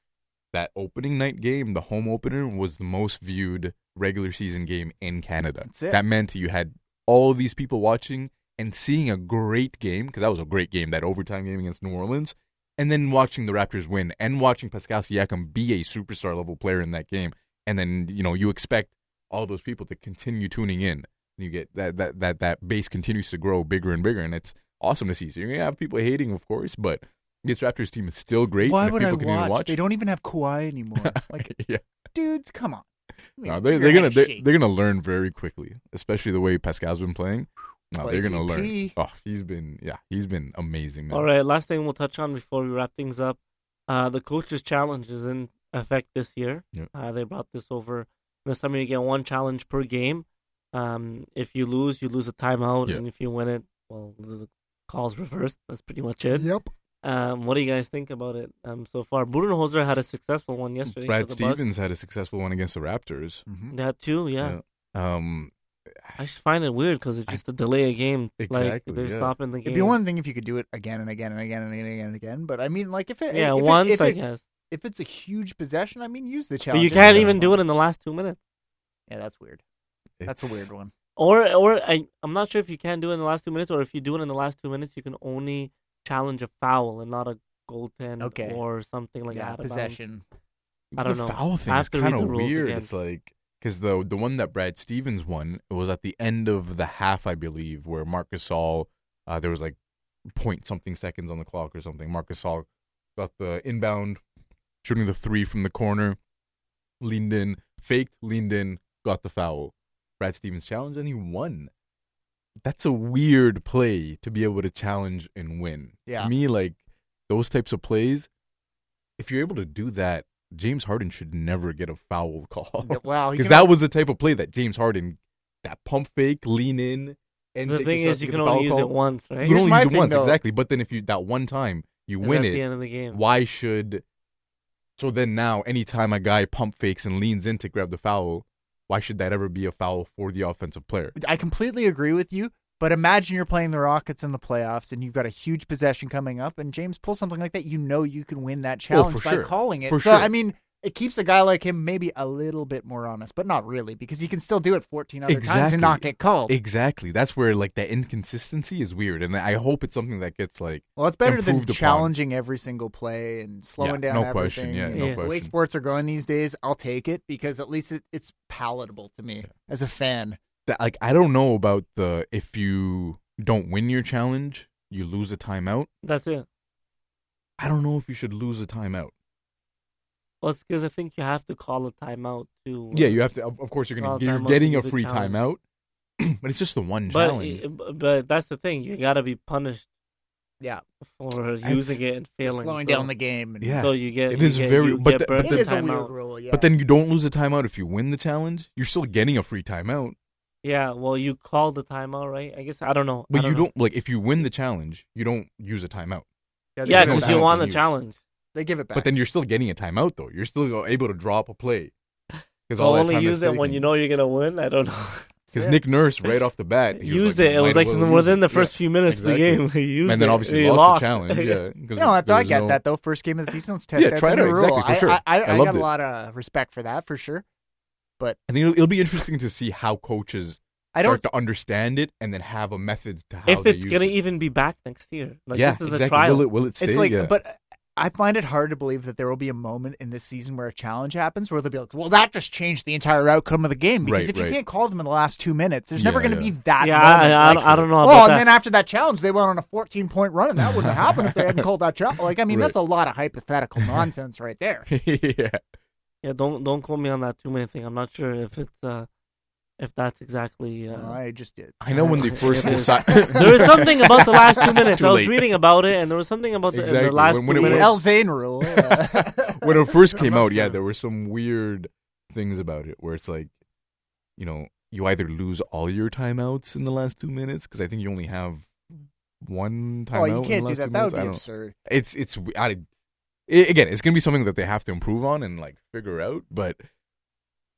opening night game, the home opener, was the most viewed regular season game in Canada. That's it. That meant you had all these people watching and seeing a great game, because that was a great game, that overtime game against New Orleans, and then watching the Raptors win and watching Pascal Siakam be a superstar level player in that game. And then, you expect all those people to continue tuning in. You get that base continues to grow bigger and bigger, and it's awesome to see. So you're going to have people hating, of course, but this Raptors team is still great. Why and if would I people continue to watch? They don't even have Kawhi anymore. Like, yeah. dudes, come on. No, they're gonna learn very quickly, especially the way Pascal's been playing. No, they're gonna learn. YCP. Oh, he's been amazing, man. All right, last thing we'll touch on before we wrap things up. The coaches' challenge is in effect this year. Yeah. They brought this over. This summer you get one challenge per game. If you lose a timeout, Yeah. and if you win it, well, the call's reversed. That's pretty much it. Yep. What do you guys think about it so far? Budenholzer had a successful one yesterday. Brad for the Bucks. Stevens had a successful one against the Raptors. Mm-hmm. That too, yeah. I just find it weird because it's just a delay a game. Exactly, Like they're yeah. stopping the game. It'd be one thing if you could do it again and again and again and again and again. But I mean, like if it, Yeah, if once it, if I it, guess. if it's a huge possession, I mean, use the But challenge. you can't even do it in the last 2 minutes. Yeah, that's weird. That's a weird one. Or I'm not sure if you can do it in the last 2 minutes, or if you do it in the last 2 minutes, you can only challenge a foul and not a goaltend Okay. or something like Yeah, out of bounds. possession. I don't the know. foul I thing have is to read kind the of rules weird. again. It's like because the one that Brad Stevens won, it was at the end of the half, I believe, where Marcus Gasol, there was like point something seconds on the clock or something. Marcus Gasol got the inbound, shooting the three from the corner, leaned in, faked, leaned in, got the foul. Brad Stevens challenged and he won. That's a weird play to be able to challenge and win. Yeah. To me, like those types of plays, if you're able to do that, James Harden should never get a foul call. Well, Because that was the type of play that James Harden, that pump fake, lean in, and The take thing a shot is, to you get can a foul only use call. it once, right? You can Here's only my use it thing, once, though. exactly. But then if you that one time you It's win at it, the end of the game. why should? So then now, anytime a guy pump fakes and leans in to grab the foul, why should that ever be a foul for the offensive player? I completely agree with you. But imagine you're playing the Rockets in the playoffs and you've got a huge possession coming up, and James pulls something like that. You know you can win that challenge for by sure. calling it. For so sure. I mean, it keeps a guy like him maybe a little bit more honest, but not really, because he can still do it 14 other times Exactly. and not get called. Exactly. That's where like the inconsistency is weird, and I hope it's something that gets like Well, it's better than improved upon. challenging every single play and slowing down no everything. question. Yeah, And no Yeah. The way question. sports are going these days, I'll take it because at least it's palatable to me as a fan. Like I don't know about the if you don't win your challenge, you lose a timeout. That's it. I don't know if you should lose a timeout. Well, it's because I think you have to call a timeout too. Yeah, you have to. Of course, you're Call you're timeout getting to a use a free challenge. timeout, but it's just the one But challenge. but that's the thing. You got to be punished Yeah, for using it and failing. slowing so, down the game. And Yeah. So you get. It you is get, very- you but get the- burnt but It the is a weird timeout. rule, yeah. But then you don't lose a timeout if you win the challenge. You're still getting a free timeout. Yeah, well, you call the timeout, right? I guess I don't know. But I you know. don't like if you win the challenge, you don't use a timeout. they Yeah, give it no because back. you penalty won the used. challenge. They give it back. But then you're still getting a timeout though. You're still able to draw up a play. Because So only use it when you know you're gonna win. I don't know. Because Nick Nurse right off the bat he was Used like, it. It was might like as well use within it. the first Yeah, few minutes exactly. of the game. He used And then it. obviously He lost the challenge. Yeah, No, I get that though. First game of the season, let's test Yeah, out try the it out, new exactly, rule. for sure. I I got loved a it. lot of respect for that, for sure. I think it'll be interesting to see how coaches I don't. start to understand it and then have a method to how If they it's use gonna it. even be back next year, like Yeah, this is exactly. a trial. Will it stay? It's like, Yeah. but I find it hard to believe that there will be a moment in this season where a challenge happens where they'll be like, well, that just changed the entire outcome of the game. Because Right, if you right. can't call them in the last 2 minutes, there's never Yeah, going to yeah. be that Yeah, moment. I don't know Oh, about and that. then after that challenge, they went on a 14-point run, and that wouldn't have happened if they hadn't called that challenge. Like, I mean, Right. that's a lot of hypothetical nonsense right there. yeah. Yeah, don't quote me on that 2 minute thing. I'm not sure if it's if that's exactly. I just did. I know when they first It is. decided. There was something about the last 2 minutes. Too I was late. reading about it, and there was something about the Exactly. last When 2 it The was- minutes. El Zane rule. when it first came out, yeah, there were some weird things about it where it's like, you either lose all your timeouts in the last 2 minutes because I think you only have one timeout. Oh, you can't in the do last that. 2 That minutes. would be absurd. Again, it's gonna be something that they have to improve on and like figure out. But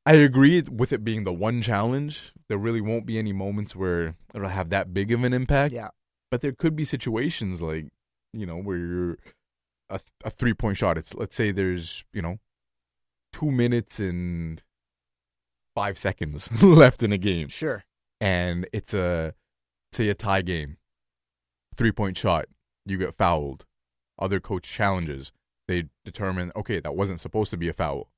I agree with it being the one challenge. There really won't be any moments where it'll have that big of an impact. Yeah. But there could be situations like, where you're a 3-point shot. Let's say there's 2 minutes and 5 seconds left in a game. Sure. And it's a tie game. 3-point shot. You get fouled. Other coach challenges. They determine, okay, that wasn't supposed to be a foul.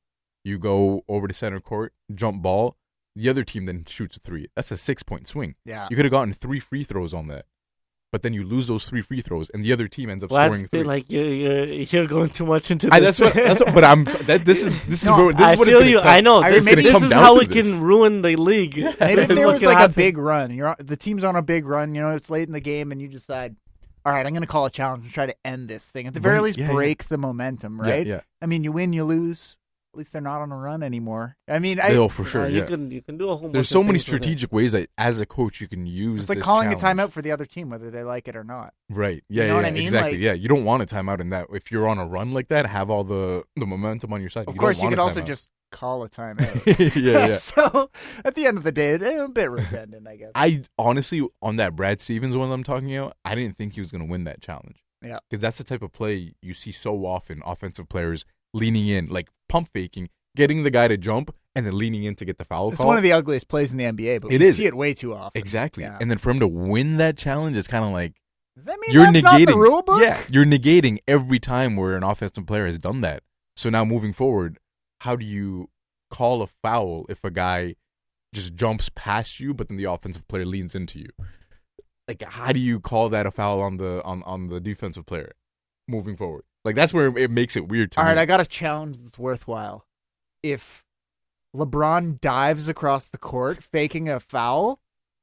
You go over to center court, jump ball. The other team then shoots a 3. That's a 6-point swing. Yeah. You could have gotten 3 free throws on that. But then you lose those 3 free throws, and the other team ends up scoring 3. Like you're going too much into this. That's what. But this is no, what it's feel you. I know. This is how it can ruin the league. Maybe if there was like a big run, the team's on a big run. It's late in the game, and you decide, all right, I'm going to call a challenge and try to end this thing. At the very least, break the momentum, right? Yeah. I mean, you win, you lose. At least they're not on a run anymore. I mean, for sure. You can do a whole. There's so many strategic ways that, as a coach, you can use. It's like calling a timeout for the other team, whether they like it or not. Right. Yeah. You know what I mean? Exactly. You don't want a timeout in that. If you're on a run like that, have all the momentum on your side. Of course, you could also just call a timeout. yeah. So at the end of the day, it's a bit redundant, I guess. I honestly, on that Brad Stevens one I'm talking about, I didn't think he was going to win that challenge. Yeah. Because that's the type of play you see so often. Offensive players leaning in, like pump faking. Getting the guy to jump and then leaning in to get the foul call. It's one of the ugliest plays in the NBA, but we see it way too often. Exactly. Yeah. And then for him to win that challenge, it's kind of like... Does that mean that's not the rule book? Yeah, you're negating every time where an offensive player has done that. So now moving forward, how do you call a foul if a guy just jumps past you, but then the offensive player leans into you? Like, how do you call that a foul on the defensive player moving forward? Like, that's where it makes it weird to me. All right, I got a challenge that's worthwhile. If LeBron dives across the court faking a foul,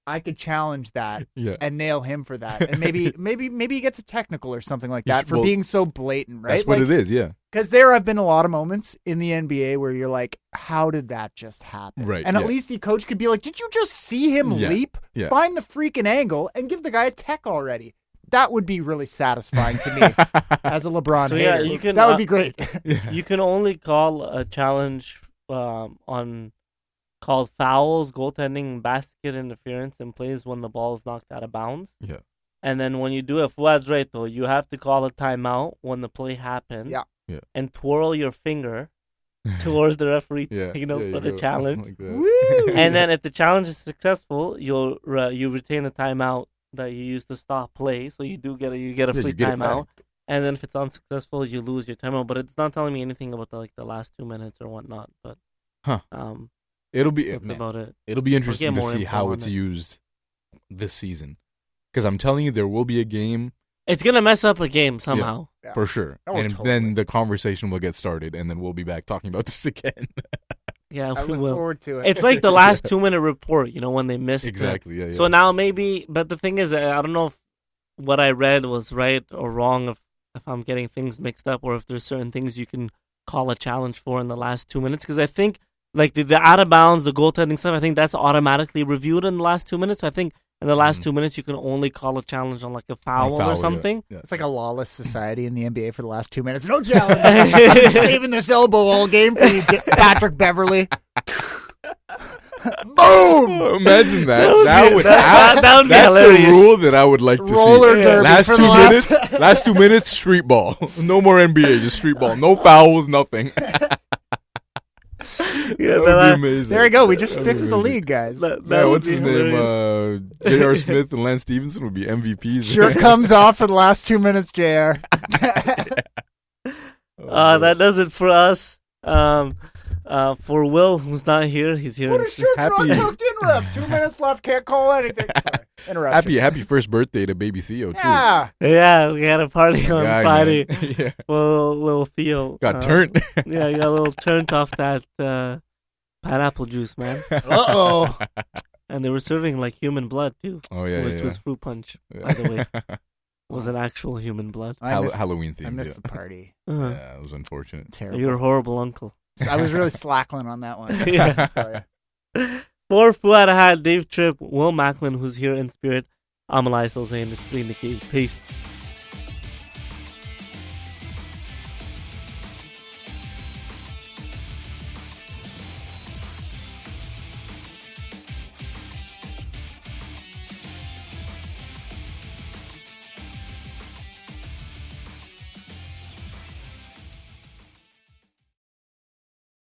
I could challenge that and nail him for that. And maybe he gets a technical or something like that for being so blatant, right? That's what it is, yeah. Because there have been a lot of moments in the NBA where you're like, how did that just happen? Right. And at least the coach could be like, did you just see him leap? Yeah. Find the freaking angle and give the guy a tech already. That would be really satisfying to me as a LeBron hater. That would be great. You can only call a challenge on called fouls, goaltending, basket interference, and plays when the ball is knocked out of bounds. Yeah. And then when you do it, Fuad's right though, you have to call a timeout when the play happens. Yeah. And twirl your finger towards the referee, for the challenge. Like that. And then if the challenge is successful, you retain the timeout that you used to stop play, so you get a free timeout. And then if it's unsuccessful, you lose your timeout. But it's not telling me anything about the last 2 minutes or whatnot. But it'll be about it. It'll be interesting to see how it's used this season. Because I'm telling you, there will be a game. It's gonna mess up a game somehow, for sure. And then the conversation will get started, and then we'll be back talking about this again. Yeah, I look forward to it. It's like the last 2 minute report, when they missed exactly. Yeah. So now maybe, but the thing is, I don't know if what I read was right or wrong. If I'm getting things mixed up, or if there's certain things you can call a challenge for in the last 2 minutes, because I think like the out of bounds, the goaltending stuff, I think that's automatically reviewed in the last 2 minutes. So I think in the last 2 minutes you can only call a challenge on like a foul or something. Yeah. It's like a lawless society in the NBA for the last 2 minutes. No challenge. I'm saving this elbow all game for you, Patrick Beverly. Boom! Imagine that. That would be hilarious. That's a rule that I would like to Roller see. derby Last for 2 the minutes. Last 2 minutes. Street ball. No more NBA. Just street ball. No fouls. Nothing. That would be amazing. There you go. We just fixed the league, guys. What's his name? J.R. Smith and Lance Stevenson would be MVPs. Shirt comes off for the last 2 minutes, JR. That does it for us. For Will, who's not here, he's here. Put his shirt on, tucked in, rep. 2 minutes left, can't call anything. Sorry. Interruption. Happy first birthday to baby Theo, too. Yeah, we had a party on Friday. Yeah. Well, little Theo. Got turned. Yeah, he got a little turned off that pineapple juice, man. Uh-oh. And they were serving like human blood, too. Oh, yeah, which was fruit punch, by the way. Was an actual human blood. Halloween theme. I missed the party. Yeah, it was unfortunate. Terrible. You're a horrible uncle. I was really slackling on that one. Yeah. Sorry. For Fuad Ahad, Dave Tripp, Will Macklin, who's here in spirit, I'm Elias Olzane. This is Green the Cave. Peace.